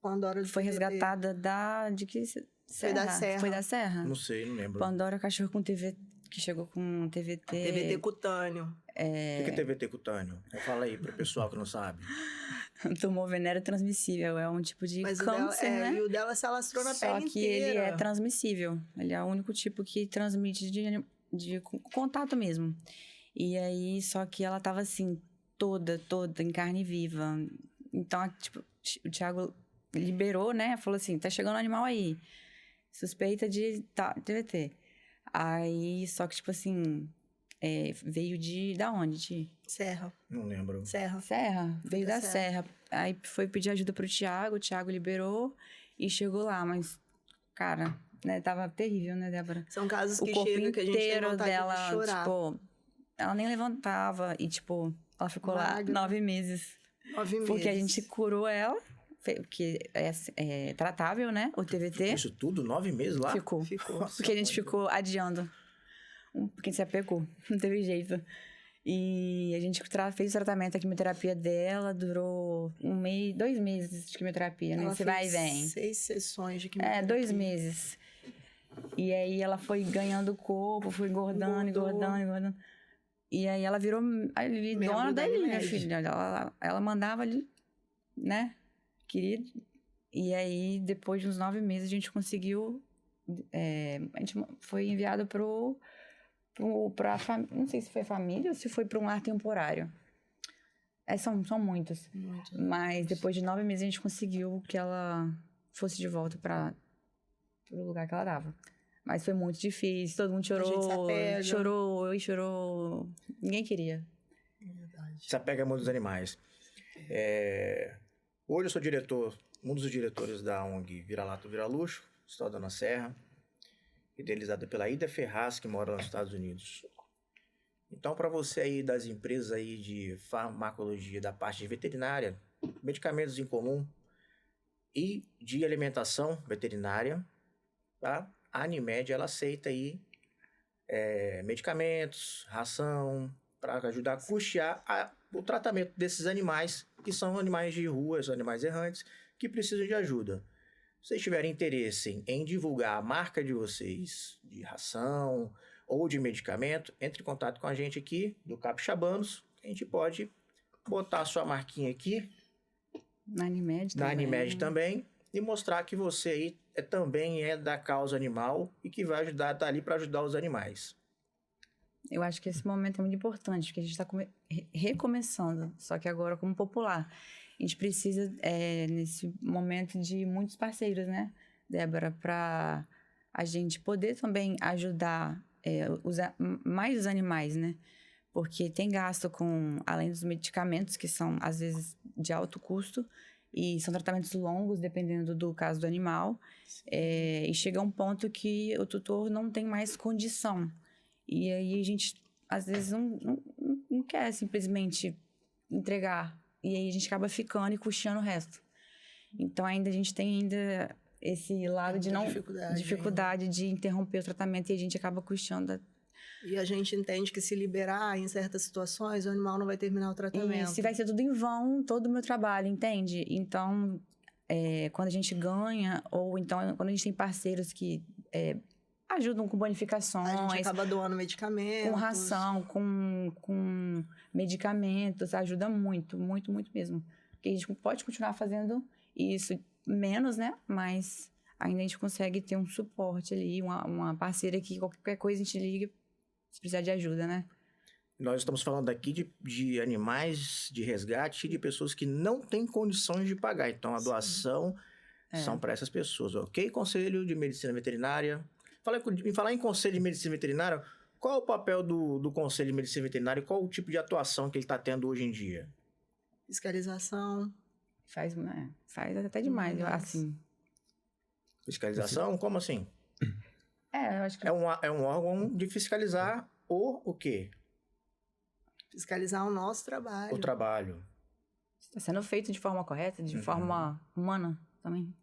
S3: Pandora
S5: foi resgatada de que serra?
S3: Foi da Serra.
S5: Foi da Serra?
S4: Não sei, não lembro.
S5: Pandora, cachorro com TVT, que chegou com TVT...
S3: TVT cutâneo.
S4: O que é TVT cutâneo? Fala aí pro pessoal que não sabe.
S5: Tumor venéreo transmissível, é um tipo de câncer, né?
S3: E o dela se alastrou na pele inteira.
S5: Só que ele é transmissível. Ele é o único tipo que transmite de contato mesmo. E aí, só que ela tava assim, toda em carne viva. Então, tipo, o Thiago liberou, né? Falou assim, tá chegando um animal aí. Suspeita de TVT. Aí, só que, tipo assim... veio da onde, Ti?
S3: Serra.
S4: Não lembro.
S3: Serra.
S5: Veio da Serra. Aí foi pedir ajuda pro Thiago, o Thiago liberou e chegou lá, mas, cara, né, tava terrível, né, Débora?
S3: São casos que
S5: o corpo
S3: chegam que a gente tem vontade
S5: dela,
S3: de chorar.
S5: tipo, ela nem levantava e, tipo, ela ficou lá 9 meses.
S3: 9 meses.
S5: Porque a gente curou ela, porque é tratável, né, o TVT.
S4: Isso tudo, 9 meses lá?
S5: Ficou.
S4: Nossa,
S5: porque a gente ficou adiando. Porque se apegou, não teve jeito. E a gente fez o tratamento, a quimioterapia dela durou 2 meses de quimioterapia, né? Você vai e vem.
S3: 6 sessões de quimioterapia.
S5: 2 meses. E aí ela foi ganhando corpo, foi engordando. E aí ela virou ali, dona da minha filha. Ela mandava ali, né? Queria. E aí, depois de uns 9 meses, a gente conseguiu. A gente foi enviado não sei se foi família ou se foi para um lar temporário. São muitos. Mas depois de 9 meses a gente conseguiu que ela fosse de volta para o lugar que ela dava. Mas foi muito difícil, todo mundo chorou. Ninguém queria.
S4: Se apega muito dos animais. Hoje eu sou diretor, um dos diretores da ONG Vira-Lata Vira Luxo, Estado da Serra, idealizada pela Ida Ferraz, que mora nos Estados Unidos. Então, para você aí das empresas aí de farmacologia, da parte de veterinária, medicamentos em comum e de alimentação veterinária, tá? A Animed, ela aceita aí medicamentos, ração, para ajudar a custear o tratamento desses animais, que são animais de rua, são animais errantes, que precisam de ajuda. Se vocês tiverem interesse em divulgar a marca de vocês, de ração ou de medicamento, entre em contato com a gente aqui, do Capixabanos, a gente pode botar a sua marquinha aqui,
S5: na Animed também.
S4: Na Animed também, e mostrar que você aí também é da causa animal e que vai ajudar, tá ali para ajudar os animais.
S5: Eu acho que esse momento é muito importante, porque a gente está recomeçando, só que agora como popular. A gente precisa, nesse momento, de muitos parceiros, né, Débora, para a gente poder também ajudar mais os animais, né? Porque tem gasto com, além dos medicamentos, que são, às vezes, de alto custo, e são tratamentos longos, dependendo do caso do animal, e chega um ponto que o tutor não tem mais condição. E aí a gente, às vezes, não quer simplesmente entregar. E aí a gente acaba ficando e custeando o resto. Então a gente tem esse lado de dificuldade de interromper o tratamento e a gente acaba custeando.
S3: E a gente entende que se liberar em certas situações, o animal não vai terminar o tratamento.
S5: E se vai ser tudo em vão, todo o meu trabalho, entende? Então, quando a gente ganha, ou então quando a gente tem parceiros que ajudam com bonificações.
S3: A gente acaba doando medicamentos.
S5: Com ração, com medicamentos, ajuda muito, muito, muito mesmo. Porque a gente pode continuar fazendo isso menos, né? Mas ainda a gente consegue ter um suporte ali, uma parceira que qualquer coisa a gente liga se precisar de ajuda, né?
S4: Nós estamos falando aqui de animais de resgate e de pessoas que não têm condições de pagar. Então, a doação são para essas pessoas, ok? Conselho de Medicina Veterinária. Falar em Conselho de Medicina Veterinária, qual é o papel do Conselho de Medicina Veterinária e qual o tipo de atuação que ele está tendo hoje em dia?
S3: Fiscalização.
S5: Faz até demais, assim.
S4: Fiscalização? Como assim?
S5: Eu acho que...
S4: É um órgão de fiscalizar o quê?
S3: Fiscalizar o nosso trabalho.
S4: O trabalho.
S5: Está sendo feito de forma correta, de forma humana também.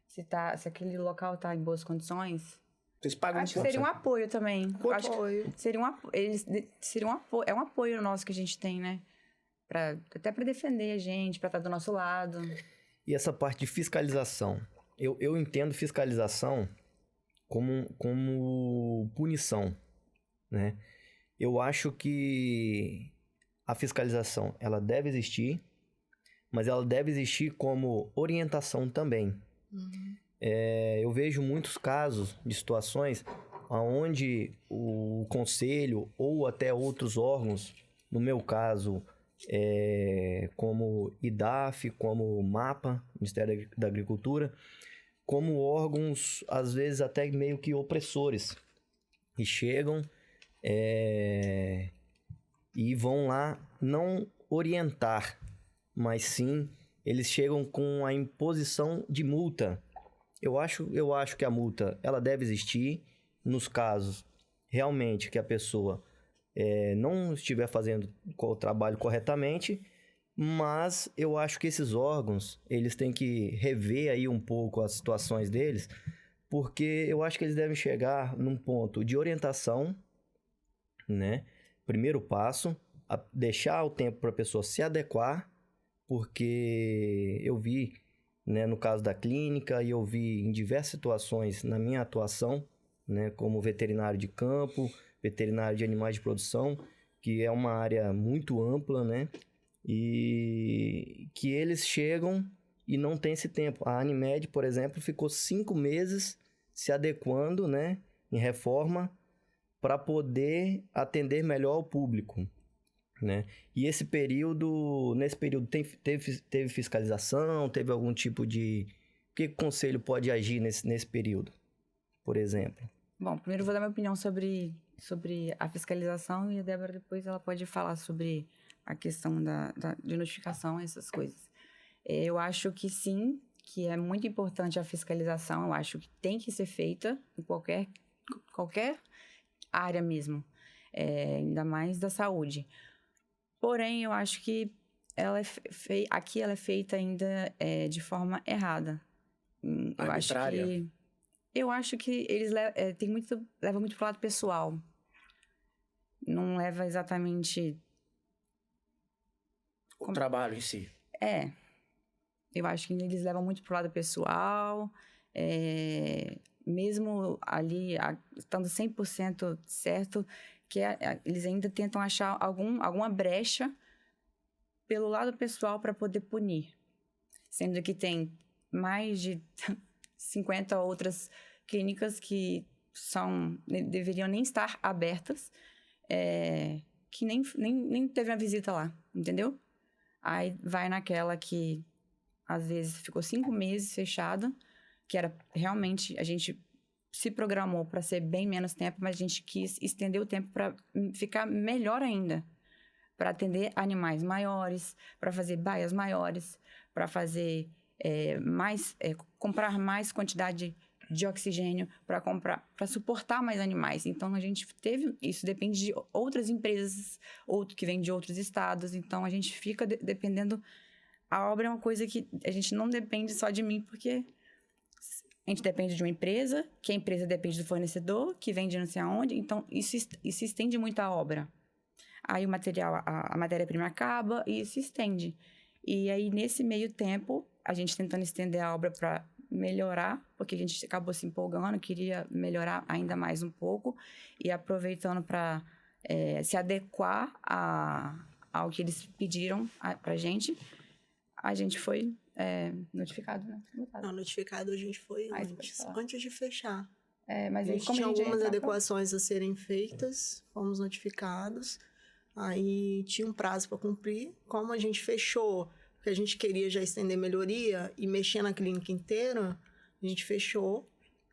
S5: Se aquele local está em boas condições.
S4: Vocês pagam
S5: acho que seria um apoio também.
S3: Acho apoio.
S5: Seria um apoio. É um apoio nosso que a gente tem, né? Até para defender a gente, para estar do nosso lado.
S2: E essa parte de fiscalização? Eu entendo fiscalização como punição, né? Eu acho que a fiscalização, ela deve existir, mas ela deve existir como orientação também. Eu vejo muitos casos de situações onde o conselho ou até outros órgãos, no meu caso, como IDAF, como MAPA, Ministério da Agricultura, como órgãos, às vezes, até meio que opressores, e chegam e vão lá não orientar, mas sim eles chegam com a imposição de multa. Eu acho que a multa ela deve existir nos casos realmente que a pessoa não estiver fazendo o trabalho corretamente, mas eu acho que esses órgãos eles têm que rever aí um pouco as situações deles, porque eu acho que eles devem chegar num ponto de orientação, né? Primeiro passo, deixar o tempo para a pessoa se adequar, porque eu vi, né, no caso da clínica, e eu vi em diversas situações na minha atuação, né, como veterinário de campo, veterinário de animais de produção, que é uma área muito ampla, né? E que eles chegam e não tem esse tempo. A Animed, por exemplo, ficou 5 meses se adequando, né, em reforma, para poder atender melhor ao público, né? E nesse período teve fiscalização, teve algum tipo de... O que o conselho pode agir nesse período, por exemplo?
S5: Bom, primeiro eu vou dar minha opinião sobre a fiscalização e a Débora depois ela pode falar sobre a questão de notificação, essas coisas. Eu acho que sim, que é muito importante a fiscalização, eu acho que tem que ser feita em qualquer área mesmo. ainda mais da saúde. Porém, eu acho que aqui ela é feita ainda de forma errada.
S4: Arbitrária.
S5: Eu acho que eles levam muito pro lado pessoal. Não leva exatamente...
S4: O trabalho em si.
S5: Eu acho que eles levam muito pro lado pessoal. Mesmo ali, estando 100% certo, que eles ainda tentam achar alguma brecha pelo lado pessoal para poder punir. Sendo que tem mais de 50 outras clínicas que deveriam nem estar abertas, que nem teve uma visita lá, entendeu? Aí vai naquela que às vezes ficou 5 meses fechada, que era realmente, a gente se programou para ser bem menos tempo, mas a gente quis estender o tempo para ficar melhor ainda, para atender animais maiores, para fazer baias maiores, para fazer comprar mais quantidade de oxigênio, para suportar mais animais. Então a gente teve, isso depende de outras empresas, que vêm de outros estados, então a gente fica dependendo. A obra é uma coisa que a gente não depende só de mim, porque a gente depende de uma empresa, que a empresa depende do fornecedor, que vem de não sei aonde, então isso estende muito a obra. Aí o material, a matéria-prima acaba e isso estende. E aí, nesse meio tempo, a gente tentando estender a obra para melhorar, porque a gente acabou se empolgando, queria melhorar ainda mais um pouco, e aproveitando para se adequar ao que eles pediram para a gente foi notificado, né?
S3: Não, notificado a gente foi antes de fechar.
S5: Mas
S3: a gente tinha algumas adequações a serem feitas, fomos notificados. Aí tinha um prazo para cumprir. Como a gente fechou, porque a gente queria já estender melhoria e mexer na clínica inteira, a gente fechou.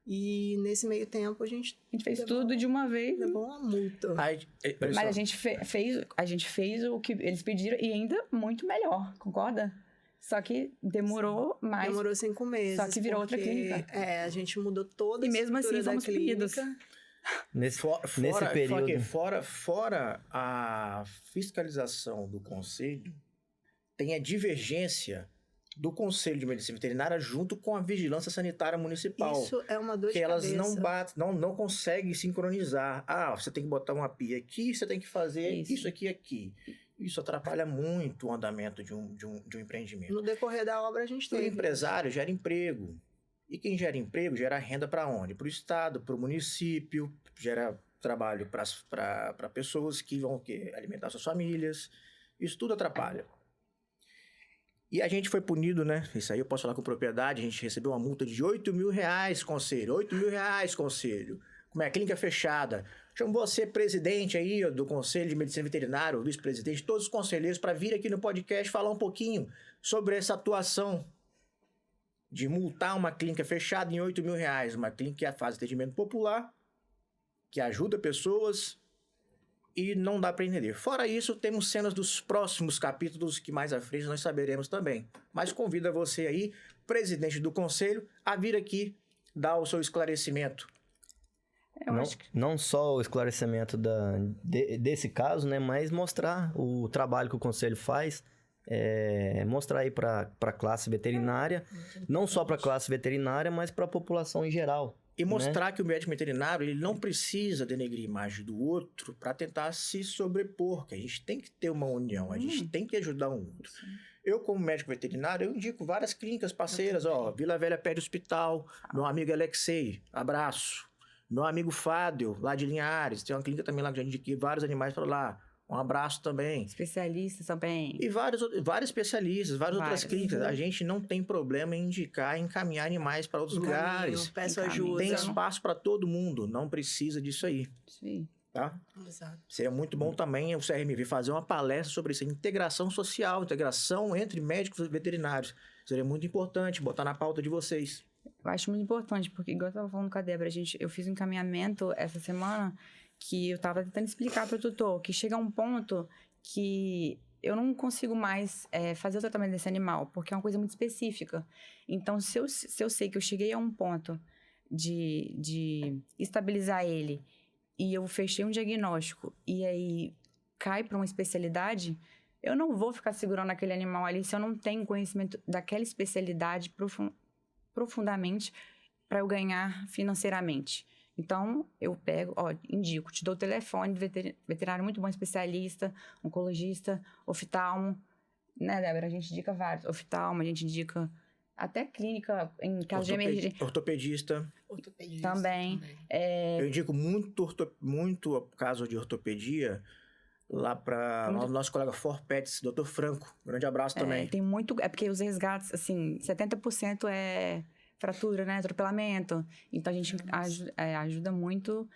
S3: E nesse meio tempo a gente
S5: fez tudo de uma vez.
S3: Levou uma multa.
S5: Mas a gente fez o que eles pediram e ainda muito melhor, concorda? Só que demorou mais.
S3: Demorou 5 meses.
S5: Só que virou outra clínica.
S3: A gente mudou toda a
S5: e mesmo assim fomos punidos.
S2: Nesse período.
S4: Fora a fiscalização do conselho, tem a divergência do Conselho de Medicina Veterinária junto com a Vigilância Sanitária Municipal.
S3: Isso é uma dor de
S4: cabeça.
S3: Que
S4: elas não conseguem sincronizar. Você tem que botar uma pia aqui, você tem que fazer isso aqui. Isso atrapalha muito o andamento de um empreendimento.
S3: No decorrer da obra a gente tem.
S4: O empresário gera emprego. E quem gera emprego, gera renda para onde? Para o Estado, para o município, gera trabalho para pessoas que vão alimentar suas famílias. Isso tudo atrapalha. E a gente foi punido, né? Isso aí eu posso falar com propriedade. A gente recebeu uma multa de R$8.000, conselho. R$8.000, conselho. Como é a clínica fechada. Chamo você, presidente aí do Conselho de Medicina Veterinária, o vice-presidente, todos os conselheiros, para vir aqui no podcast falar um pouquinho sobre essa atuação de multar uma clínica fechada em R$8.000. Uma clínica que faz atendimento popular, que ajuda pessoas e não dá para entender. Fora isso, temos cenas dos próximos capítulos que mais à frente nós saberemos também. Mas convido você aí, presidente do conselho, a vir aqui dar o seu esclarecimento.
S2: Não só o esclarecimento desse caso, né, mas mostrar o trabalho que o conselho faz, mostrar aí para a classe veterinária, não só para a classe veterinária, mas para a população em geral.
S4: E mostrar que o médico veterinário ele não precisa denegrir a imagem do outro para tentar se sobrepor, que a gente tem que ter uma união, a gente tem que ajudar um outro. Sim. Eu, como médico veterinário, eu indico várias clínicas parceiras, Vila Velha Pet Hospital, meu amigo Alexei, abraço. Meu amigo Fábio, lá de Linhares, tem uma clínica também lá que já indiquei vários animais para lá. Um abraço também.
S5: Especialistas também.
S4: E vários especialistas, várias outras clínicas. A gente não tem problema em indicar, encaminhar animais para outros lugares.
S3: Peço ajuda.
S4: Tem espaço para todo mundo, não precisa disso aí.
S5: Sim.
S4: Tá?
S3: Exato.
S4: Seria muito bom também o CRMV fazer uma palestra sobre isso, integração social, integração entre médicos e veterinários. Seria muito importante botar na pauta de vocês.
S5: Eu acho muito importante, porque igual eu estava falando com a Débora, eu fiz um encaminhamento essa semana que eu estava tentando explicar para o tutor que chega a um ponto que eu não consigo mais fazer o tratamento desse animal, porque é uma coisa muito específica. Então, se eu sei que eu cheguei a um ponto de estabilizar ele e eu fechei um diagnóstico e aí cai para uma especialidade, eu não vou ficar segurando aquele animal ali se eu não tenho conhecimento daquela especialidade profundamente para eu ganhar financeiramente. Então, eu pego, indico, te dou o telefone de veterinário muito bom, especialista, oncologista, oftalmo, né, Débora? A gente indica vários. Oftalmo, a gente indica até clínica em caso de emergência.
S4: Ortopedista.
S5: Também.
S4: Eu indico muito caso de ortopedia lá para o nosso colega For Pets, Dr. Franco. Grande abraço também.
S5: Tem muito... É porque os resgates, assim, 70% é fratura, né? Atropelamento. Então, a gente ajuda muito,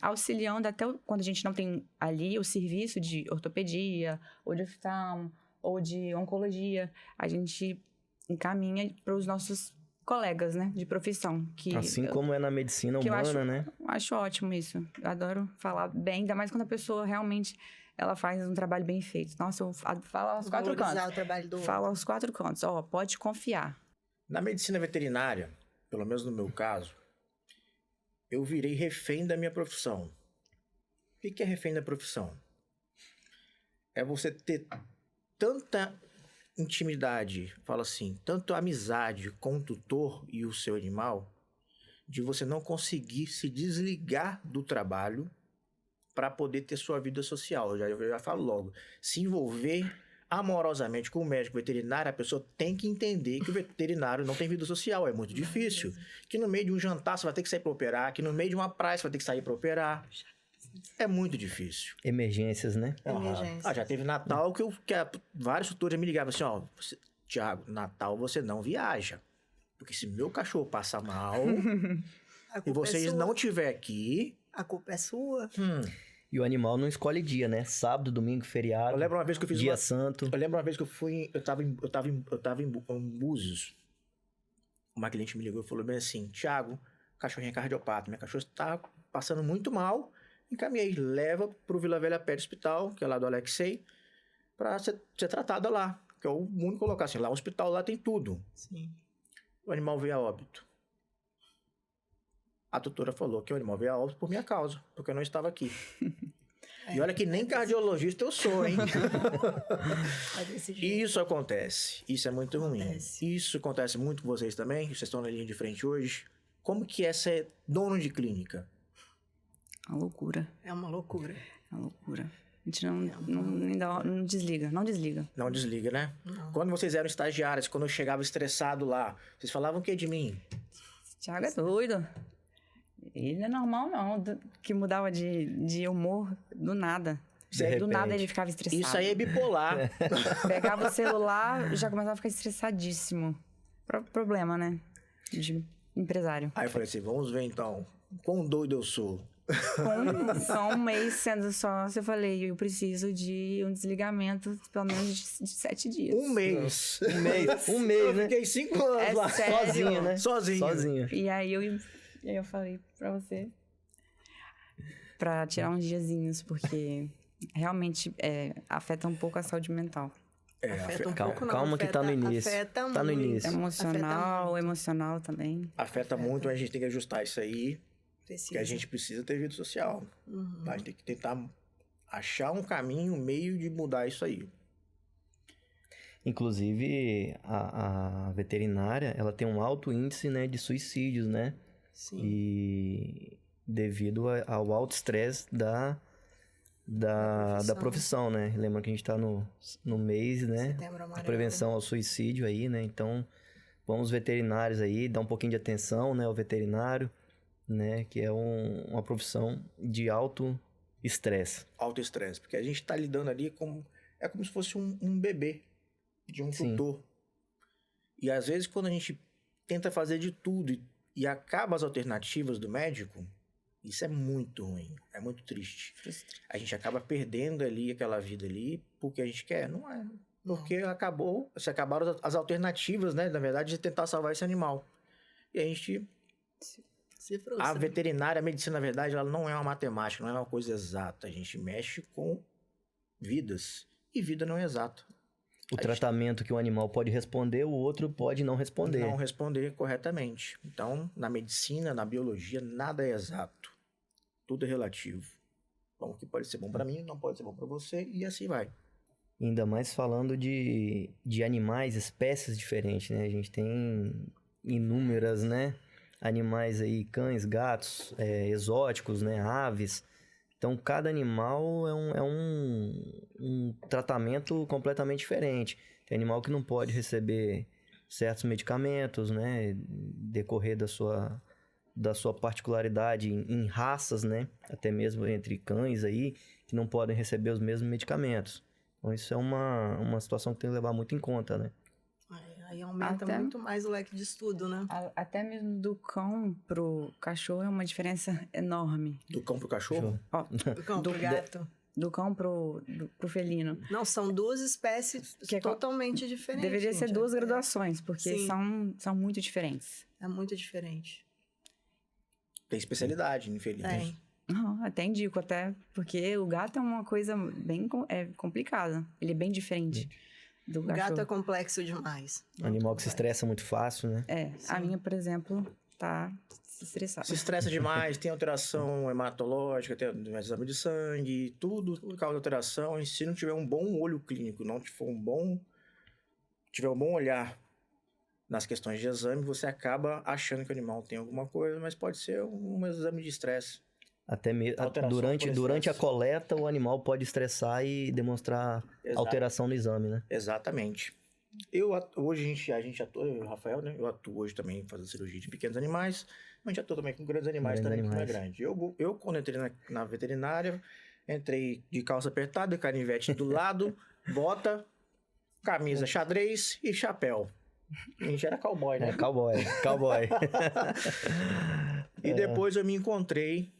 S5: auxiliando até quando a gente não tem ali o serviço de ortopedia, ou de oftalmo, ou de oncologia. A gente encaminha para os nossos colegas, né? De profissão.
S2: Assim como é na medicina humana, né?
S5: Acho ótimo isso. Eu adoro falar bem, ainda mais quando a pessoa realmente ela faz um trabalho bem feito. Nossa, eu falo aos 4 cantos.
S3: O trabalho do
S5: Falo aos 4 cantos. Pode confiar.
S4: Na medicina veterinária, pelo menos no meu caso, eu virei refém da minha profissão. O que é refém da profissão? É você ter tanta intimidade, fala assim, tanto amizade com o tutor e o seu animal, de você não conseguir se desligar do trabalho para poder ter sua vida social. Eu já falo logo. Se envolver amorosamente com o médico veterinário, a pessoa tem que entender que o veterinário não tem vida social, é muito difícil. Que no meio de um jantar você vai ter que sair para operar, que no meio de uma praia você vai ter que sair para operar. É muito difícil.
S2: Emergências, né?
S3: Emergências.
S4: Já teve Natal que vários tutores me ligavam assim, Thiago, Natal você não viaja. Porque se meu cachorro passar mal e vocês não estiverem aqui...
S3: A culpa é sua.
S2: E o animal não escolhe dia, né? Sábado, domingo, feriado.
S4: Eu lembro uma vez que eu fiz
S2: dia santo.
S4: Eu lembro uma vez que eu tava em Búzios. Uma cliente me ligou e falou bem assim, Thiago, cachorrinho é cardiopata, minha cachorra está passando muito mal. Encaminhei, leva pro Vila Velha Pet Hospital, que é lá do Alexei, para ser tratada lá. Que é o único local assim, lá o hospital lá tem tudo.
S3: Sim.
S4: O animal veio a óbito. A tutora falou que o animal veio a óbito por minha causa, porque eu não estava aqui. E olha que nem cardiologista eu sou, hein? E isso acontece. Isso é muito ruim. Isso acontece muito com vocês também. Vocês estão na linha de frente hoje. Como que é ser dono de clínica?
S5: Uma loucura.
S3: É uma loucura.
S5: É uma loucura. A gente não desliga. Não desliga.
S4: Não desliga, né?
S3: Não.
S4: Quando vocês eram estagiários, quando eu chegava estressado lá, vocês falavam o que de mim?
S5: Thiago é doido. Ele não é normal, não. Que mudava de humor do nada. Do nada ele ficava estressado.
S4: Isso aí é bipolar.
S5: Pegava o celular, já começava a ficar estressadíssimo. Problema, né? De empresário.
S4: Aí eu falei assim, vamos ver então, quão doido eu sou.
S5: Com um mês sendo sócio, eu falei, eu preciso de um desligamento pelo menos de 7 dias.
S4: Um mês.
S2: Um mês,
S4: eu
S2: né?
S4: fiquei 5 anos lá.
S5: Sério?
S2: Sozinha, né?
S4: Sozinha.
S5: E aí eu falei pra você, pra tirar uns diazinhos, porque realmente afeta um pouco a saúde mental.
S2: Calma que tá no início. Tá no início.
S5: Emocional também.
S4: Afeta muito, a gente tem que ajustar isso aí. Porque a gente precisa ter vida social. A gente tem que tentar achar um caminho, um meio de mudar isso aí.
S2: Inclusive, a veterinária, ela tem um alto índice, né, de suicídios, né?
S3: Sim.
S2: E devido ao alto estresse da profissão, né? Lembra que a gente tá no mês, né? De prevenção ao suicídio aí, né? Então, vamos veterinários aí, dar um pouquinho de atenção, né, ao veterinário, né? Que é uma profissão de alto estresse.
S4: Alto estresse, porque a gente tá lidando ali é como se fosse um bebê de um tutor. E às vezes quando a gente tenta fazer de tudo e acaba as alternativas do médico, isso é muito ruim, é muito triste. A gente acaba perdendo ali aquela vida ali porque a gente quer, não é? Porque se acabaram as alternativas, né? Na verdade, de tentar salvar esse animal. E a gente... A veterinária, a medicina, na verdade, ela não é uma matemática, não é uma coisa exata. A gente mexe com vidas. E vida não é exata.
S2: O tratamento que o animal pode responder, o outro pode não responder.
S4: Não responder corretamente. Então, na medicina, na biologia, nada é exato. Tudo é relativo. Bom, o que pode ser bom para mim, não pode ser bom para você, e assim vai.
S2: Ainda mais falando de animais, espécies diferentes, né? A gente tem inúmeras, né? Animais aí, cães, gatos, exóticos, né? Aves. Então, cada animal é um tratamento completamente diferente. Tem animal que não pode receber certos medicamentos, né? Decorrer da sua particularidade em raças, né? Até mesmo entre cães aí, que não podem receber os mesmos medicamentos. Então, isso é uma situação que tem que levar muito em conta, né?
S3: Aí aumenta muito mais o leque de estudo, né?
S5: Até mesmo do cão pro cachorro é uma diferença enorme.
S4: Do cão pro cachorro?
S5: Ó,
S3: Do cão pro gato.
S5: Do cão pro felino.
S3: Não, são duas espécies totalmente diferentes.
S5: Deveria ser duas graduações, porque são muito diferentes.
S3: É muito diferente.
S4: Tem especialidade, infelizmente.
S5: Não, até indico, porque o gato é uma coisa bem complicada. Ele é bem diferente do cachorro.
S3: O gato é complexo demais.
S2: Animal que se estressa muito fácil, né?
S5: A minha, por exemplo, tá se estressada.
S4: Se estressa demais, tem alteração hematológica, tem exame de sangue, tudo causa alteração. E se não tiver um bom olho clínico, não tiver um bom olhar nas questões de exame, você acaba achando que o animal tem alguma coisa, mas pode ser um exame de estresse.
S2: Até mesmo durante a coleta, o animal pode estressar e demonstrar alteração no exame, né?
S4: Exatamente. Hoje a gente atua, eu e o Rafael, né? Eu atuo hoje também fazendo cirurgia de pequenos animais, mas a gente atua também com grandes animais também, que não é grande. Eu quando entrei na veterinária, entrei de calça apertada, canivete do lado, bota, camisa xadrez e chapéu. A gente era cowboy, né?
S2: Cowboy.
S4: E depois eu me encontrei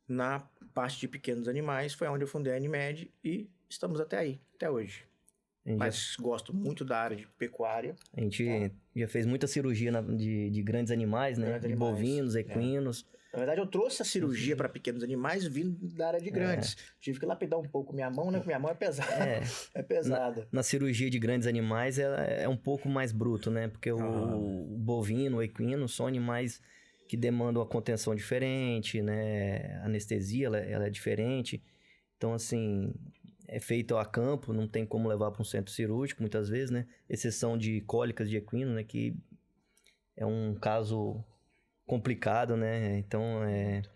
S4: na parte de pequenos animais, foi onde eu fundei a Animed e estamos até hoje. Mas gosto muito da área de pecuária.
S2: A gente já fez muita cirurgia de grandes animais, né? De bovinos, equinos.
S4: Na verdade, eu trouxe a cirurgia para pequenos animais vindo da área de grandes. Tive que lapidar um pouco minha mão, né? Porque minha mão é pesada. É pesada.
S2: Na cirurgia de grandes animais é um pouco mais bruto, né? Porque o bovino, o equino são animais que demandam uma contenção diferente, né? A anestesia, ela é diferente. Então, assim, é feito a campo, não tem como levar para um centro cirúrgico, muitas vezes, né? Exceção de cólicas de equino, né? Que é um caso complicado, né? Então,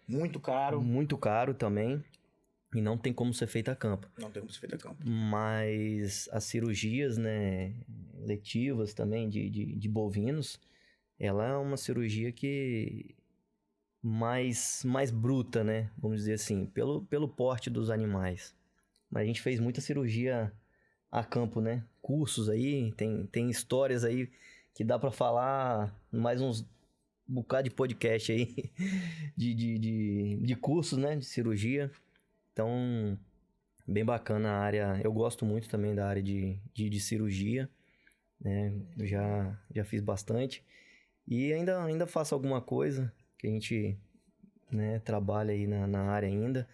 S4: muito caro.
S2: Muito caro também. E não tem como ser feita a campo.
S4: Não tem como ser feita a campo.
S2: Mas as cirurgias, né? Letivas também de bovinos, ela é uma cirurgia que mais bruta, né? Vamos dizer assim, pelo porte dos animais. Mas a gente fez muita cirurgia a campo, né? Cursos aí, tem histórias aí que dá pra falar mais uns bocado de podcast aí de cursos, né? De cirurgia. Então, bem bacana a área. Eu gosto muito também da área de cirurgia, né? Eu já fiz bastante. E ainda faço alguma coisa que a gente, né, trabalha aí na área ainda.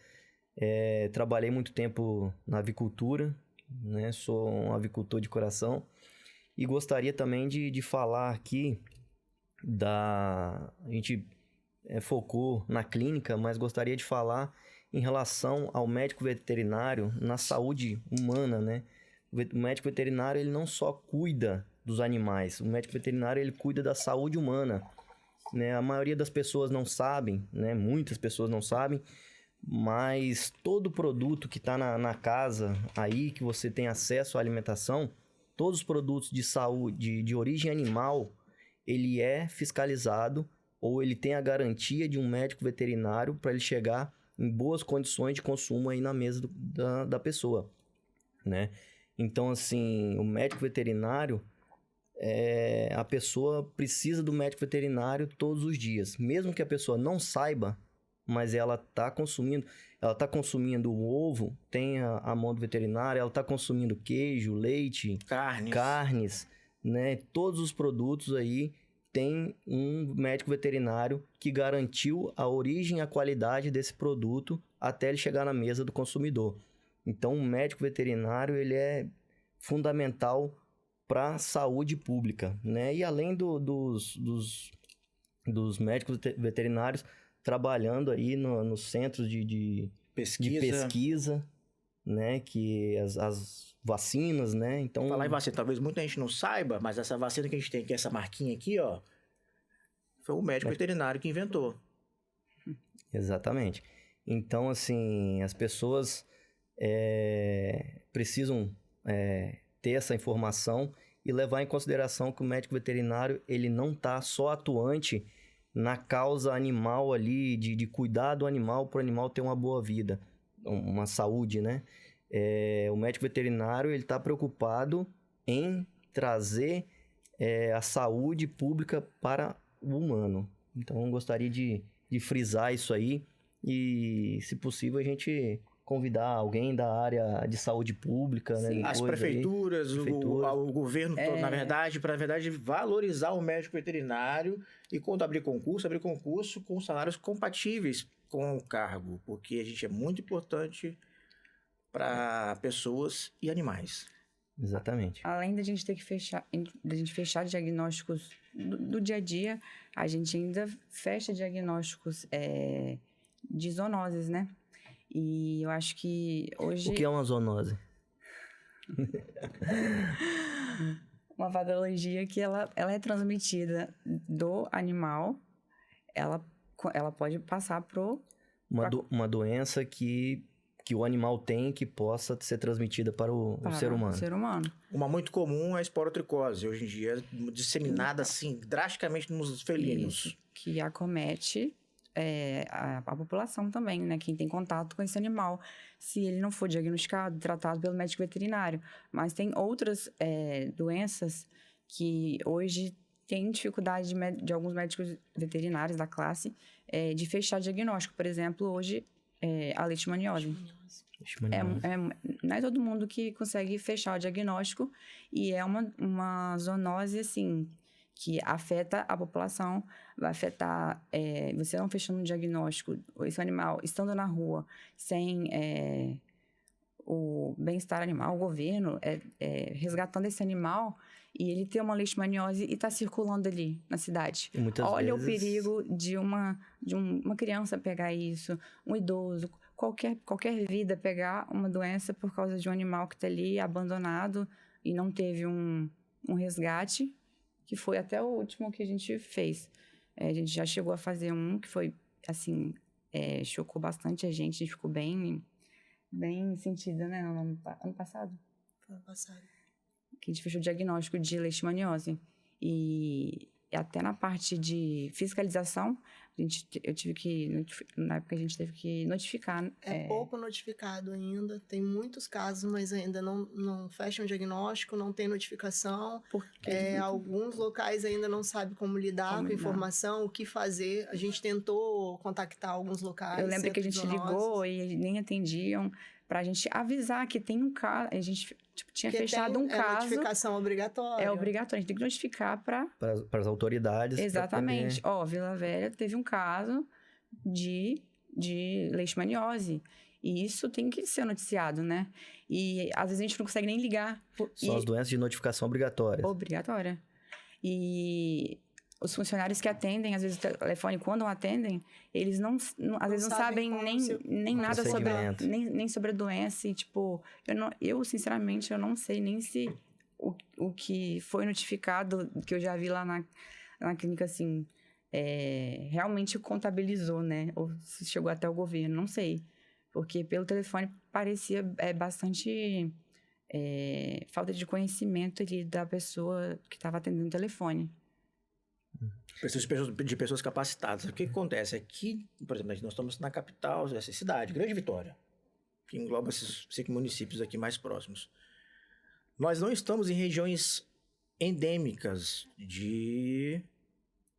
S2: Trabalhei muito tempo na avicultura, né? Sou um avicultor de coração. E gostaria também de falar aqui a gente focou na clínica, mas gostaria de falar em relação ao médico veterinário na saúde humana, né? O médico veterinário, ele não só cuida dos animais, o médico veterinário, ele cuida da saúde humana, né? A maioria das pessoas não sabem, né? Muitas pessoas não sabem, mas todo produto que está na casa aí, que você tem acesso à alimentação, todos os produtos de saúde, de origem animal, ele é fiscalizado ou ele tem a garantia de um médico veterinário para ele chegar em boas condições de consumo aí na mesa da pessoa, né? Então, assim, o médico veterinário, a pessoa precisa do médico veterinário todos os dias. Mesmo que a pessoa não saiba, mas ela está consumindo o ovo, tem a mão do veterinário, ela está consumindo queijo, leite, carnes, né? Todos os produtos aí tem um médico veterinário que garantiu a origem e a qualidade desse produto até ele chegar na mesa do consumidor. Então, o médico veterinário, ele é fundamental para a saúde pública, né? E além dos médicos veterinários, trabalhando aí nos centros de pesquisa, né? Que as vacinas, né? Então,
S4: Falar em vacina, talvez muita gente não saiba, mas essa vacina que a gente tem aqui, essa marquinha aqui, ó, foi o médico veterinário que inventou.
S2: Exatamente. Então, assim, as pessoas precisam ter essa informação e levar em consideração que o médico veterinário, ele não está só atuante na causa animal ali, de cuidar do animal para o animal ter uma boa vida, uma saúde, né? O médico veterinário, ele está preocupado em trazer a saúde pública para o humano. Então, eu gostaria de frisar isso aí e, se possível, a gente convidar alguém da área de saúde pública, né?
S4: As prefeituras, o governo todo, na verdade, para valorizar o médico veterinário e quando abrir concurso com salários compatíveis com o cargo, porque a gente é muito importante para pessoas e animais.
S2: Exatamente.
S5: Além da gente ter que fechar diagnósticos do dia a dia, a gente ainda fecha diagnósticos de zoonoses, né? E eu acho que hoje...
S2: O que é uma zoonose?
S5: Uma patologia que ela é transmitida do animal, ela pode passar pro...
S2: Uma doença que o animal tem que possa ser transmitida para o ser humano.
S4: Uma muito comum é a esporotricose, hoje em dia é disseminada assim, drasticamente nos felinos.
S5: Isso, que acomete a população também, né? Quem tem contato com esse animal, se ele não for diagnosticado, tratado pelo médico veterinário. Mas tem outras doenças que hoje tem dificuldade de alguns médicos veterinários da classe de fechar diagnóstico. Por exemplo, hoje, a leishmaniose. Não é todo mundo que consegue fechar o diagnóstico e é uma zoonose, assim, que afeta a população, vai afetar, você não fechando um diagnóstico, esse animal estando na rua, sem o bem-estar animal, o governo resgatando esse animal e ele ter uma leishmaniose e tá circulando ali na cidade. Olha vezes... o perigo de uma criança pegar isso, um idoso, qualquer vida pegar uma doença por causa de um animal que tá ali abandonado e não teve um resgate, que foi até o último que a gente fez. A gente já chegou a fazer um que foi, assim, chocou bastante a gente ficou bem sentida, né? Ano passado?
S3: Foi ano passado.
S5: Que a gente fechou o diagnóstico de leishmaniose. E até na parte de fiscalização, eu tive que, na época a gente teve que notificar.
S3: Pouco notificado ainda, tem muitos casos, mas ainda não fecham diagnóstico, não tem notificação. Alguns locais ainda não sabem como lidar com a informação, o que fazer. A gente tentou contactar alguns locais.
S5: Eu lembro que a gente ligou e nem atendiam, pra gente avisar que tem um caso. A gente tinha fechado um caso.
S3: Notificação obrigatória.
S5: É obrigatório, a gente tem que notificar para
S2: as autoridades.
S5: Exatamente. Vila Velha teve um caso de leishmaniose. E isso tem que ser noticiado, né? E às vezes a gente não consegue nem ligar.
S2: São as doenças de notificação obrigatória.
S5: Obrigatória. E os funcionários que atendem, às vezes o telefone, quando atendem, eles às vezes não sabem nem nada nem sobre a doença. E, tipo, eu sinceramente, eu não sei nem se o que foi notificado, que eu já vi lá na clínica, assim, realmente contabilizou, né? Ou se chegou até o governo, não sei. Porque pelo telefone parecia bastante falta de conhecimento ali da pessoa que estava atendendo o telefone.
S4: De pessoas capacitadas. O que acontece? Aqui, por exemplo, nós estamos na capital dessa cidade, Grande Vitória, que engloba esses 5 municípios aqui mais próximos. Nós não estamos em regiões endêmicas de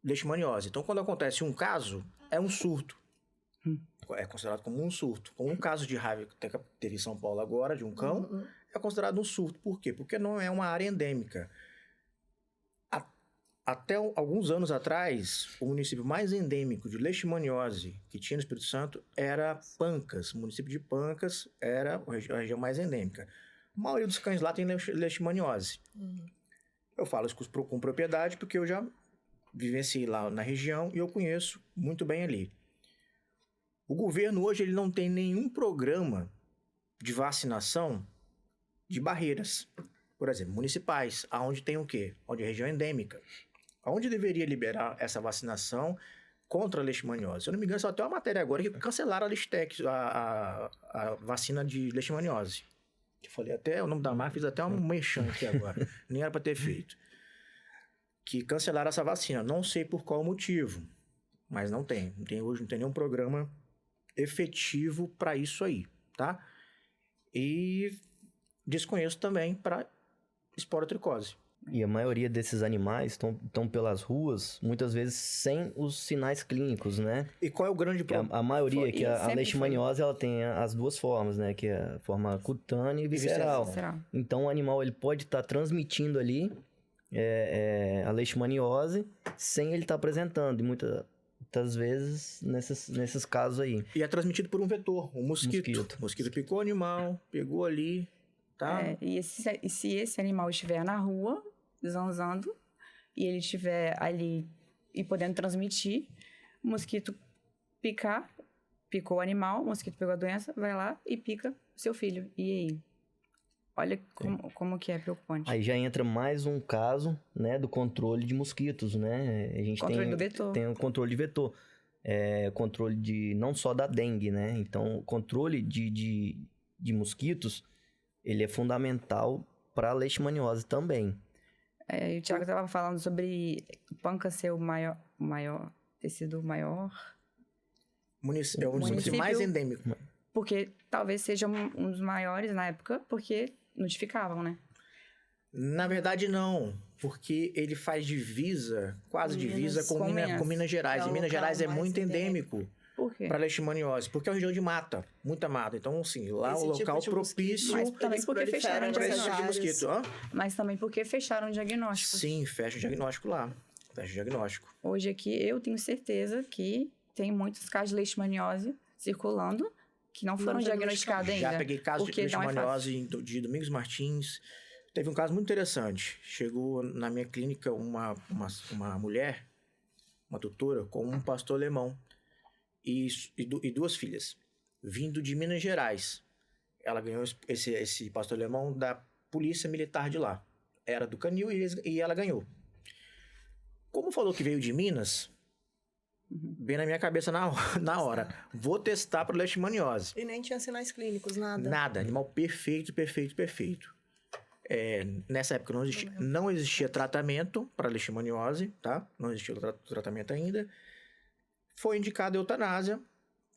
S4: leishmaniose. Então, quando acontece um caso, é um surto. É considerado como um surto. Como um caso de raiva que teve em São Paulo agora, de um cão, é considerado um surto. Por quê? Porque não é uma área endêmica. Até alguns anos atrás, o município mais endêmico de leishmaniose que tinha no Espírito Santo era Pancas. O município de Pancas era a região mais endêmica. A maioria dos cães lá tem leishmaniose. Eu falo isso com propriedade porque eu já vivenciei lá na região e eu conheço muito bem ali. O governo hoje ele não tem nenhum programa de vacinação de barreiras, por exemplo, municipais, aonde tem o quê? Onde é região endêmica. Aonde deveria liberar essa vacinação contra a leishmaniose? Se eu não me engano, só tem uma matéria agora que cancelaram a Listex, a vacina de leishmaniose. Eu falei até o nome da marca, fiz até um merchan aqui agora. Nem era para ter feito. Que cancelaram essa vacina. Não sei por qual motivo, mas não tem. Hoje não tem nenhum programa efetivo para isso aí, tá? E desconheço também para esporotricose.
S2: E a maioria desses animais estão pelas ruas, muitas vezes sem os sinais clínicos, né?
S4: E qual é o grande problema?
S2: A maioria, que a leishmaniose, ela tem as duas formas, né? Que é a forma cutânea e visceral. Então, o animal ele pode estar transmitindo ali a leishmaniose sem ele estar apresentando. E muitas vezes, nesses casos aí.
S4: E é transmitido por um vetor, um mosquito. O mosquito picou o animal, pegou ali, tá?
S5: E se esse animal estiver na rua, zanzando, e ele estiver ali e podendo transmitir, o mosquito picou o animal, o mosquito pegou a doença, vai lá e pica o seu filho. E aí? Olha como que é preocupante.
S2: Aí já entra mais um caso, né, do controle de mosquitos, né? A gente
S5: do vetor.
S2: Tem o controle de vetor. Controle não só da dengue, né? Então, o controle de mosquitos, ele é fundamental para a leishmaniose também.
S5: E o Thiago estava falando sobre o PANCA ser ter sido o maior...
S4: É o município mais endêmico.
S5: Porque talvez seja um dos maiores na época, porque notificavam, né?
S4: Na verdade, não. Porque ele faz quase divisa com Minas Gerais. E Minas Gerais é muito endêmico.
S5: Por quê?
S4: Para leishmaniose. Porque é uma região de mata. Muita mata. Então, assim, lá
S3: esse
S4: o local
S3: tipo
S4: propício...
S5: Mas também porque fecharam o diagnóstico.
S4: Mas
S5: também porque fecharam o diagnóstico.
S4: Sim, fecha o diagnóstico lá. Fecha o diagnóstico.
S5: Hoje aqui, eu tenho certeza que tem muitos casos de leishmaniose circulando que não foram diagnosticados ainda.
S4: Já peguei casos de leishmaniose de Domingos Martins. Teve um caso muito interessante. Chegou na minha clínica uma mulher, uma doutora, com um pastor alemão e duas filhas, vindo de Minas Gerais. Ela ganhou esse pastor alemão da polícia militar de lá. Era do canil e ela ganhou. Como falou que veio de Minas... Bem na minha cabeça na hora. Vou testar para leishmaniose.
S3: E nem tinha sinais clínicos, nada.
S4: Nada. Animal perfeito. Nessa época não existia tratamento para leishmaniose, tá? Não existia tratamento ainda. Foi indicada eutanásia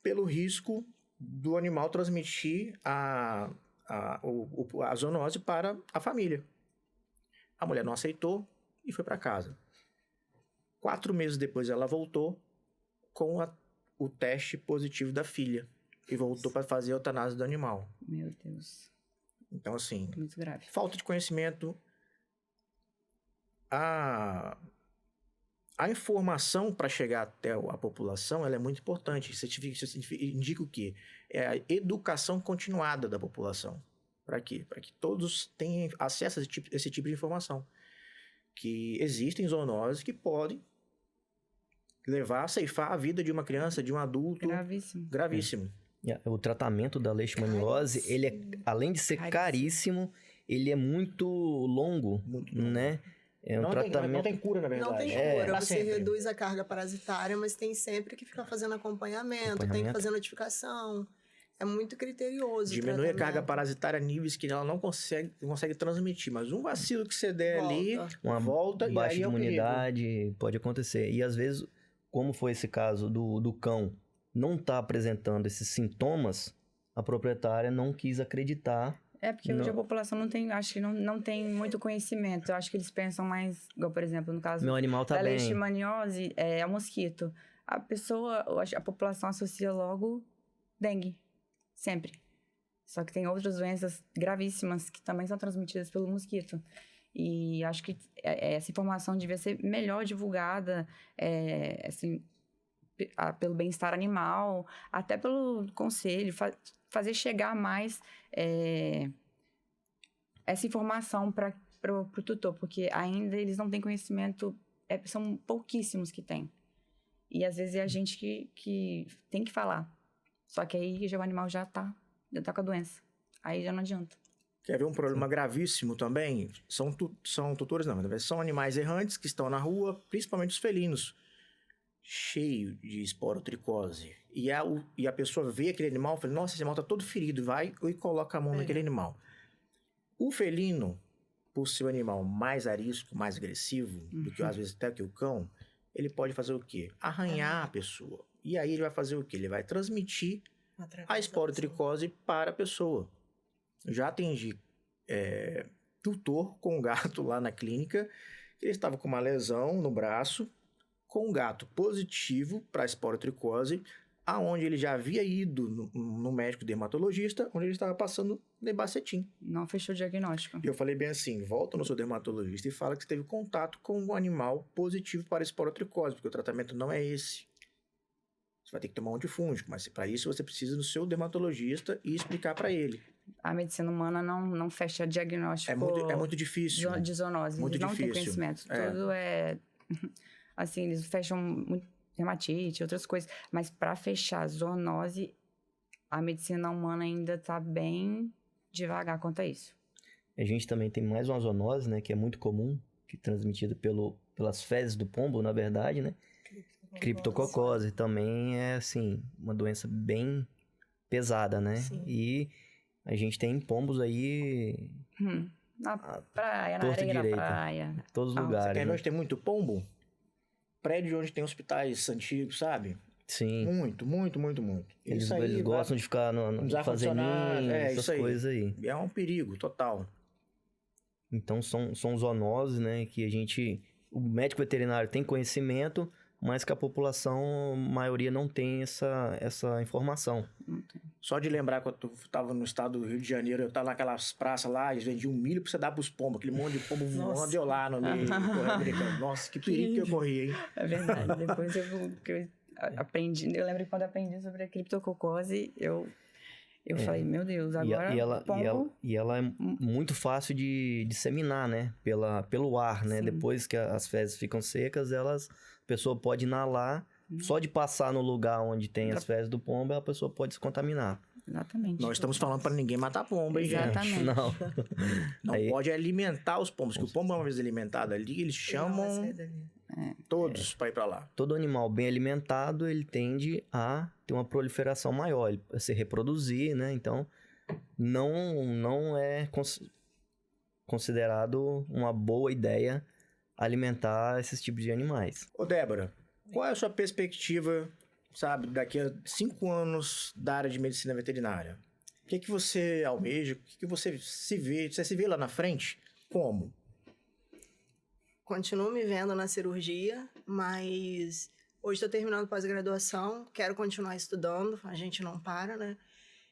S4: pelo risco do animal transmitir a zoonose para a família. A mulher não aceitou e foi para casa. 4 meses depois ela voltou com o teste positivo da filha. E voltou para fazer a eutanásia do animal.
S5: Meu Deus.
S4: Então, assim...
S5: Muito grave.
S4: Falta de conhecimento. A informação para chegar até a população, ela é muito importante. Isso indica o quê? É a educação continuada da população. Para quê? Para que todos tenham acesso a esse tipo de informação. Que existem zoonoses que podem ceifar a vida de uma criança, de um adulto. Gravíssimo.
S2: O tratamento da leishmaniose, ele além de ser caríssimo, ele é muito longo, né?
S4: Não tem cura, na verdade.
S3: Não tem cura. Você reduz a carga parasitária, mas tem sempre que ficar fazendo acompanhamento. Tem que fazer notificação. É muito criterioso.
S4: Diminui a carga parasitária a níveis que ela não consegue transmitir. Mas um vacilo que você der ali, volta e aí é
S2: imunidade, pode acontecer. E às vezes... Como foi esse caso do cão, não está apresentando esses sintomas, a proprietária não quis acreditar.
S5: Porque hoje a população não tem muito conhecimento. Eu acho que eles pensam mais, igual, por exemplo, no caso
S2: meu animal tá
S5: da
S2: bem.
S5: leishmaniose, é o mosquito. A população associa logo dengue, sempre. Só que tem outras doenças gravíssimas que também são transmitidas pelo mosquito. E acho que essa informação devia ser melhor divulgada, assim, pelo bem-estar animal, até pelo conselho, fazer chegar mais essa informação para o tutor, porque ainda eles não têm conhecimento, são pouquíssimos que têm. E às vezes é a gente que tem que falar Só que aí o animal já tá com a doença. Aí já não adianta.
S4: Quer ver um problema gravíssimo também? São tutores, não, mas são animais errantes que estão na rua, principalmente os felinos, cheio de esporotricose. E a pessoa vê aquele animal e fala, nossa, esse animal tá todo ferido, vai e coloca a mão naquele animal. O felino, por ser um animal mais arisco, mais agressivo, do que às vezes até que o cão, ele pode fazer o quê? Arranhar a pessoa. E aí ele vai fazer o quê? Ele vai transmitir a esporotricose para a pessoa. Já atendi tutor com um gato lá na clínica, ele estava com uma lesão no braço, com um gato positivo para a esporotricose, aonde ele já havia ido no médico dermatologista, onde ele estava passando Nebacetim.
S5: Não fechou o diagnóstico.
S4: E eu falei bem assim, volta no seu dermatologista e fala que você teve contato com um animal positivo para a esporotricose, porque o tratamento não é esse. Você vai ter que tomar um antifúngico, mas para isso você precisa ir no seu dermatologista e explicar para ele.
S5: A medicina humana não fecha diagnóstico.
S4: É muito difícil.
S5: De zoonose.
S4: Muito
S5: eles não têm
S4: difícil.
S5: conhecimento. Tudo é... Assim, eles fecham muito dermatite, outras coisas. Mas para fechar zoonose, a medicina humana ainda tá bem devagar quanto a isso.
S2: A gente também tem mais uma zoonose, né? Que é muito comum, que é transmitida pelas fezes do pombo, na verdade, né? Criptococose também é, assim, uma doença bem pesada, né?
S3: Sim.
S2: E a gente tem pombos aí...
S5: Na praia, na
S2: torto
S5: areia
S2: direito.
S5: da praia.
S2: Em todos os
S4: Quer
S2: lugares,
S4: ver
S2: né?
S4: onde tem muito pombo? Prédio onde tem hospitais antigos, sabe?
S2: Sim.
S4: Muito, muito, muito, muito.
S2: Eles
S4: Isso aí
S2: gostam de ficar no
S4: nos
S2: fazendinho,
S4: ar-condicionado,
S2: essas
S4: isso aí.
S2: coisas aí.
S4: É um perigo total.
S2: Então são zoonoses, né? Que o médico veterinário tem conhecimento, mas que a população, a maioria, não tem essa informação.
S4: Só de lembrar quando eu estava no estado do Rio de Janeiro, eu estava naquelas praças lá, eles vendiam milho pra você dar pros pombos, aquele monte de pombo voando eu lá no meio, correndo, brincando. Nossa, que perigo que eu corri, hein?
S5: É verdade. Depois eu aprendi, eu lembro que quando eu aprendi sobre a criptococose, eu falei, meu Deus, agora
S2: E ela é muito fácil de disseminar, né? Pelo ar, né?
S5: Sim.
S2: Depois que as fezes ficam secas, a pessoa pode inalar. Só de passar no lugar onde tem as fezes do pombo, a pessoa pode se contaminar.
S5: Exatamente.
S4: Nós estamos falando para ninguém matar pombo, hein, gente?
S5: Exatamente.
S2: Não.
S4: Não
S2: Aí-
S4: pode alimentar os pombos, que o pombo, uma vez alimentado ali, eles chamam todos para ir para lá.
S2: Todo animal bem alimentado, ele tende a ter uma proliferação maior, a se reproduzir, né? Então, não é considerado uma boa ideia alimentar esses tipos de animais.
S4: Ô, Débora, qual é a sua perspectiva, sabe, daqui a 5 anos da área de medicina veterinária? O que você almeja? O que você se vê? Você se vê lá na frente? Como?
S3: Continuo me vendo na cirurgia, mas hoje estou terminando pós-graduação, quero continuar estudando, a gente não para, né?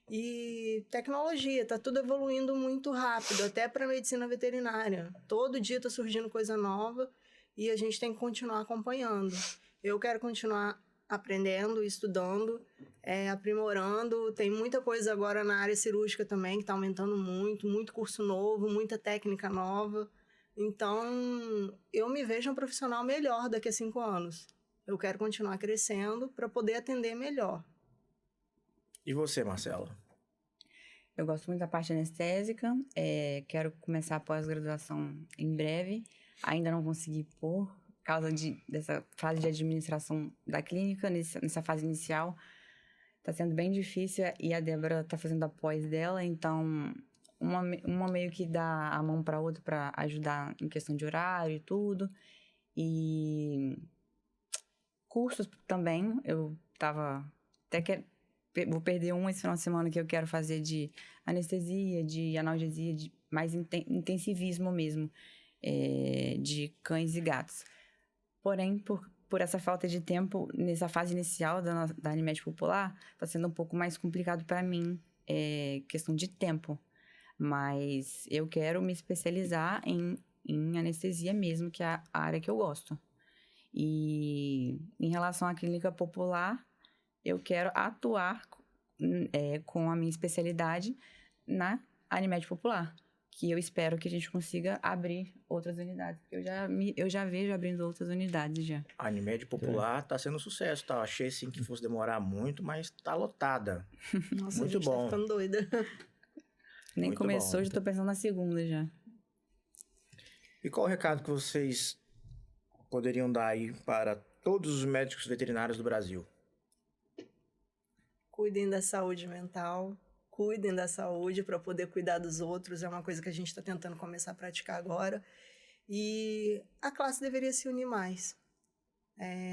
S3: E tecnologia, tá tudo evoluindo muito rápido, até para medicina veterinária. Todo dia tá surgindo coisa nova e a gente tem que continuar acompanhando. Eu quero continuar aprendendo, estudando, aprimorando. Tem muita coisa agora na área cirúrgica também, que está aumentando muito curso novo, muita técnica nova. Então, eu me vejo um profissional melhor daqui a 5 anos. Eu quero continuar crescendo para poder atender melhor.
S4: E você, Marcela?
S5: Eu gosto muito da parte anestésica, quero começar a pós-graduação em breve. Ainda não consegui por causa dessa fase de administração da clínica, nessa fase inicial. Tá sendo bem difícil e a Débora tá fazendo a pós dela, então uma meio que dá a mão para outra para ajudar em questão de horário e tudo. E cursos também, eu tava até vou perder esse final de semana que eu quero fazer de anestesia, de analgesia, de mais intensivismo mesmo, de cães e gatos. Porém, por essa falta de tempo, nessa fase inicial da Animed Popular, está sendo um pouco mais complicado para mim, questão de tempo. Mas eu quero me especializar em anestesia mesmo, que é a área que eu gosto. E em relação à clínica popular, eu quero atuar com a minha especialidade na Animed Popular, que eu espero que a gente consiga abrir outras unidades. Porque eu já vejo abrindo outras unidades já.
S4: A Unimed Popular tá sendo um sucesso, tá? Achei sim que fosse demorar muito, mas tá lotada.
S3: Nossa,
S4: muito
S3: a gente
S4: bom.
S3: tá ficando doida.
S5: Nem
S4: Muito
S5: começou,
S4: bom.
S5: já tô pensando na segunda já.
S4: E qual o recado que vocês poderiam dar aí para todos os médicos veterinários do Brasil?
S3: Cuidem da saúde mental, cuidem da saúde para poder cuidar dos outros. É uma coisa que a gente está tentando começar a praticar agora. E a classe deveria se unir mais.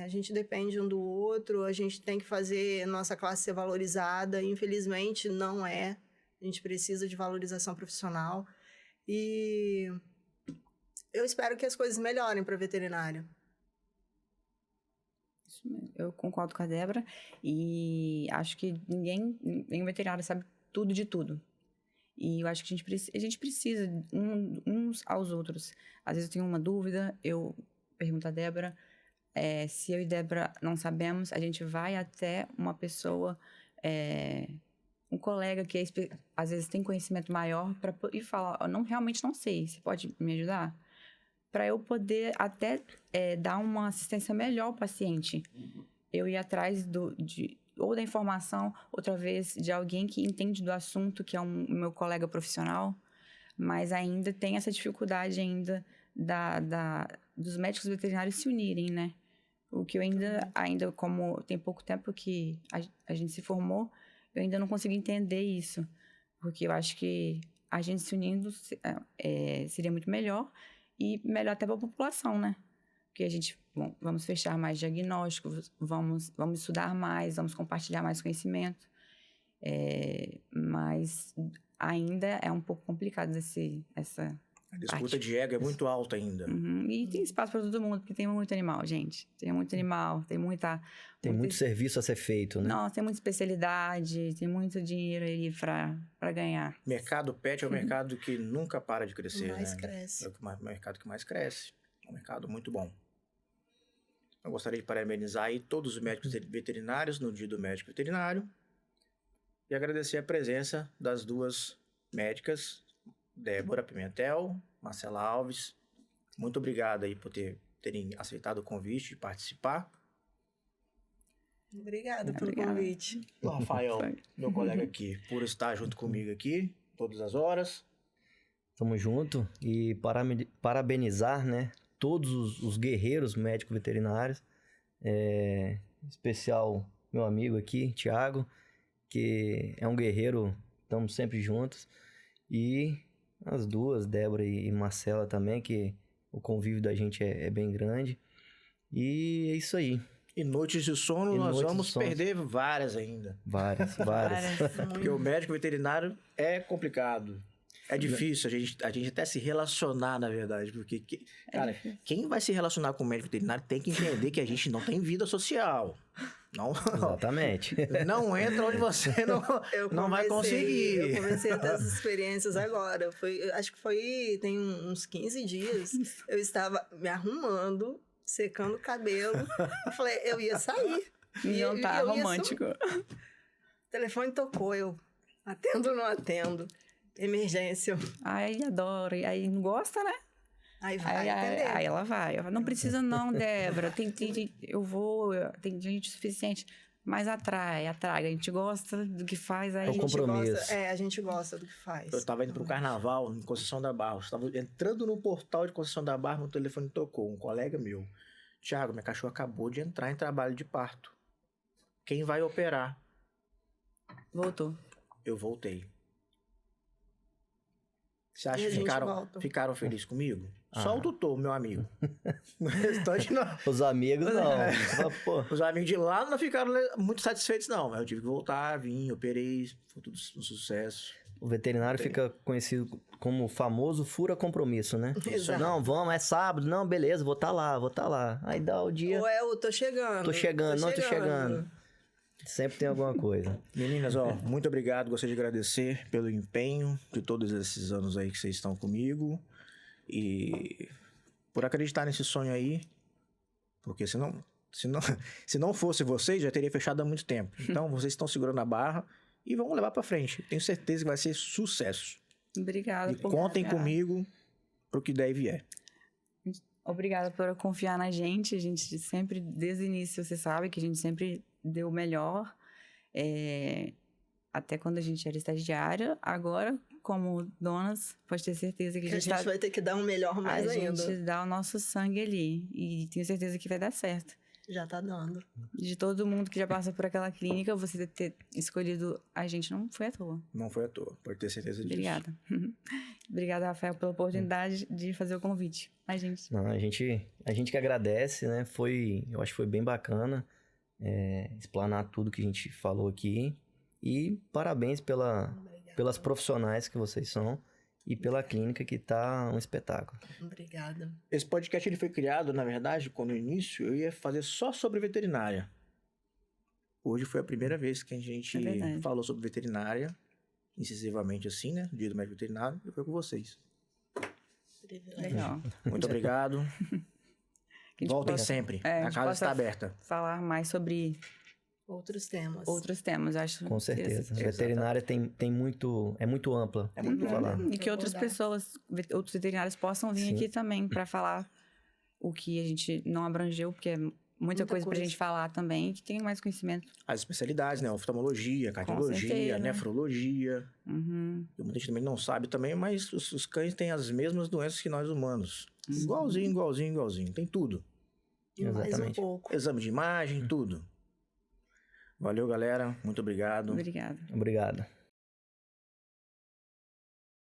S3: A gente depende um do outro, a gente tem que fazer nossa classe ser valorizada. Infelizmente, não é. A gente precisa de valorização profissional. E eu espero que as coisas melhorem para veterinário.
S5: Isso mesmo. Eu concordo com a Débora e acho que nenhum veterinário sabe tudo de tudo. E eu acho que a gente precisa uns aos outros. Às vezes eu tenho uma dúvida, eu pergunto a Débora. Se eu e Débora não sabemos, a gente vai até uma pessoa, um colega que às vezes tem conhecimento maior e falar, eu realmente não sei, você pode me ajudar? Para eu poder até dar uma assistência melhor ao paciente. Eu ir atrás ou da informação, outra vez, de alguém que entende do assunto, que é meu colega profissional, mas ainda tem essa dificuldade ainda dos médicos veterinários se unirem, né? O que eu ainda como tem pouco tempo que a gente se formou, eu ainda não consigo entender isso. Porque eu acho que a gente se unindo seria muito melhor e melhor até para a população, né? Porque a gente, vamos fechar mais diagnósticos, vamos estudar mais, vamos compartilhar mais conhecimento. Mas ainda é um pouco complicado essa
S4: A disputa de ego é muito alta ainda.
S5: Uhum. E tem espaço para todo mundo, porque tem muito animal, gente. Tem muito animal, tem
S2: muito serviço a ser feito, né?
S5: Nossa, tem muita especialidade, tem muito dinheiro aí para ganhar.
S4: Mercado pet é um mercado que nunca para de crescer,
S3: mais
S4: né?
S3: cresce.
S4: É o mercado que mais cresce. É um mercado muito bom. Eu gostaria de parabenizar aí todos os médicos veterinários no Dia do Médico Veterinário e agradecer a presença das duas médicas, Débora Pimentel, Marcela Alves. Muito obrigado aí por terem aceitado o convite e participar.
S3: Obrigada pelo convite.
S4: O Rafael, meu colega aqui, por estar junto comigo aqui, todas as horas.
S2: Tamo junto e parabenizar, né, todos os guerreiros médicos veterinários, em especial meu amigo aqui, Thiago, que é um guerreiro, estamos sempre juntos, e as duas, Débora e Marcela também, que o convívio da gente é bem grande. E é isso aí.
S4: E noites de sono, nós vamos perder várias ainda.
S2: Várias.
S4: Porque o médico veterinário é complicado. É difícil a gente até se relacionar, na verdade. Porque, cara, quem vai se relacionar com o médico veterinário tem que entender que a gente não tem vida social. Não,
S2: exatamente.
S4: Não entra onde você não vai conseguir.
S3: Eu comecei a ter essas experiências agora. Acho que tem uns 15 dias. Eu estava me arrumando, secando o cabelo. Eu falei, eu ia sair.
S5: Não tá romântico.
S3: O telefone tocou, eu atendo ou não atendo? Emergência.
S5: Ai, adoro. E aí não gosta, né?
S3: Aí vai,
S5: aí ela vai. Eu falo, não precisa não, Débora. Tem gente suficiente. Mas atraga. A gente gosta do que faz. Aí
S2: é o compromisso.
S3: A gente gosta do que faz.
S4: Eu tava indo pro carnaval em Conceição da Barra. Eu tava entrando no portal de Conceição da Barra, meu telefone tocou. Um colega meu. Thiago, minha cachorra acabou de entrar em trabalho de parto. Quem vai operar?
S5: Voltou.
S4: Eu voltei. Você acha que ficaram felizes comigo? Só o doutor, meu amigo. O restante não.
S2: Os amigos não.
S4: Os amigos de lá não ficaram muito satisfeitos, não. Eu tive que voltar, vim, operei, foi tudo um sucesso.
S2: O veterinário fica conhecido como o famoso fura compromisso, né?
S3: Exato.
S2: Não, vamos, é sábado. Não, beleza, vou tá lá. Aí dá o dia.
S3: Ou eu tô chegando.
S2: Tô chegando. Sempre tem alguma coisa.
S4: Meninas, muito obrigado. Gostaria de agradecer pelo empenho de todos esses anos aí que vocês estão comigo. E por acreditar nesse sonho aí. Porque se não fosse vocês, já teria fechado há muito tempo. Então, vocês estão segurando a barra e vamos levar pra frente. Tenho certeza que vai ser sucesso.
S5: Obrigada.
S4: E contem comigo pro que der e vier.
S5: Obrigada por confiar na gente. A gente sempre, desde o início, você sabe que a gente sempre deu o melhor. Até quando a gente era estagiária. Agora, como donas, pode ter certeza que
S3: a gente vai ter que dar um melhor mais ainda.
S5: A gente dá o nosso sangue ali. E tenho certeza que vai dar certo.
S3: Já tá dando.
S5: De todo mundo que já passa por aquela clínica, você ter escolhido a gente não foi à toa.
S4: Não foi à toa, pode ter certeza disso.
S5: Obrigada. Obrigada, Rafael, pela oportunidade de fazer o convite. A gente.
S2: Não, a gente que agradece, né? Eu acho que foi bem bacana explanar tudo que a gente falou aqui. E parabéns pelas profissionais que vocês são. E pela clínica, que tá um espetáculo.
S3: Obrigada.
S4: Esse podcast ele foi criado, na verdade, quando no início eu ia fazer só sobre veterinária. Hoje foi a primeira vez que a gente falou sobre veterinária, incisivamente assim, né? Dia do médico veterinário, e foi com vocês.
S5: Legal.
S4: Muito obrigado. Voltem sempre. A casa está aberta.
S5: Falar mais sobre...
S3: Outros temas,
S5: acho.
S2: Com certeza. A veterinária é muito ampla.
S4: É muito falar.
S5: E que outras pessoas, outros veterinários possam vir aqui também para falar o que a gente não abrangeu, porque é muita coisa pra gente falar também, que tem mais conhecimento.
S4: As especialidades, né? Oftalmologia, cardiologia, nefrologia. Muita gente também não sabe também, mas os cães têm as mesmas doenças que nós humanos. Igualzinho. Tem tudo.
S2: Exatamente.
S3: Mais um pouco.
S4: Exame de imagem, tudo. Valeu, galera. Muito obrigado.
S5: Obrigada.
S2: Obrigado.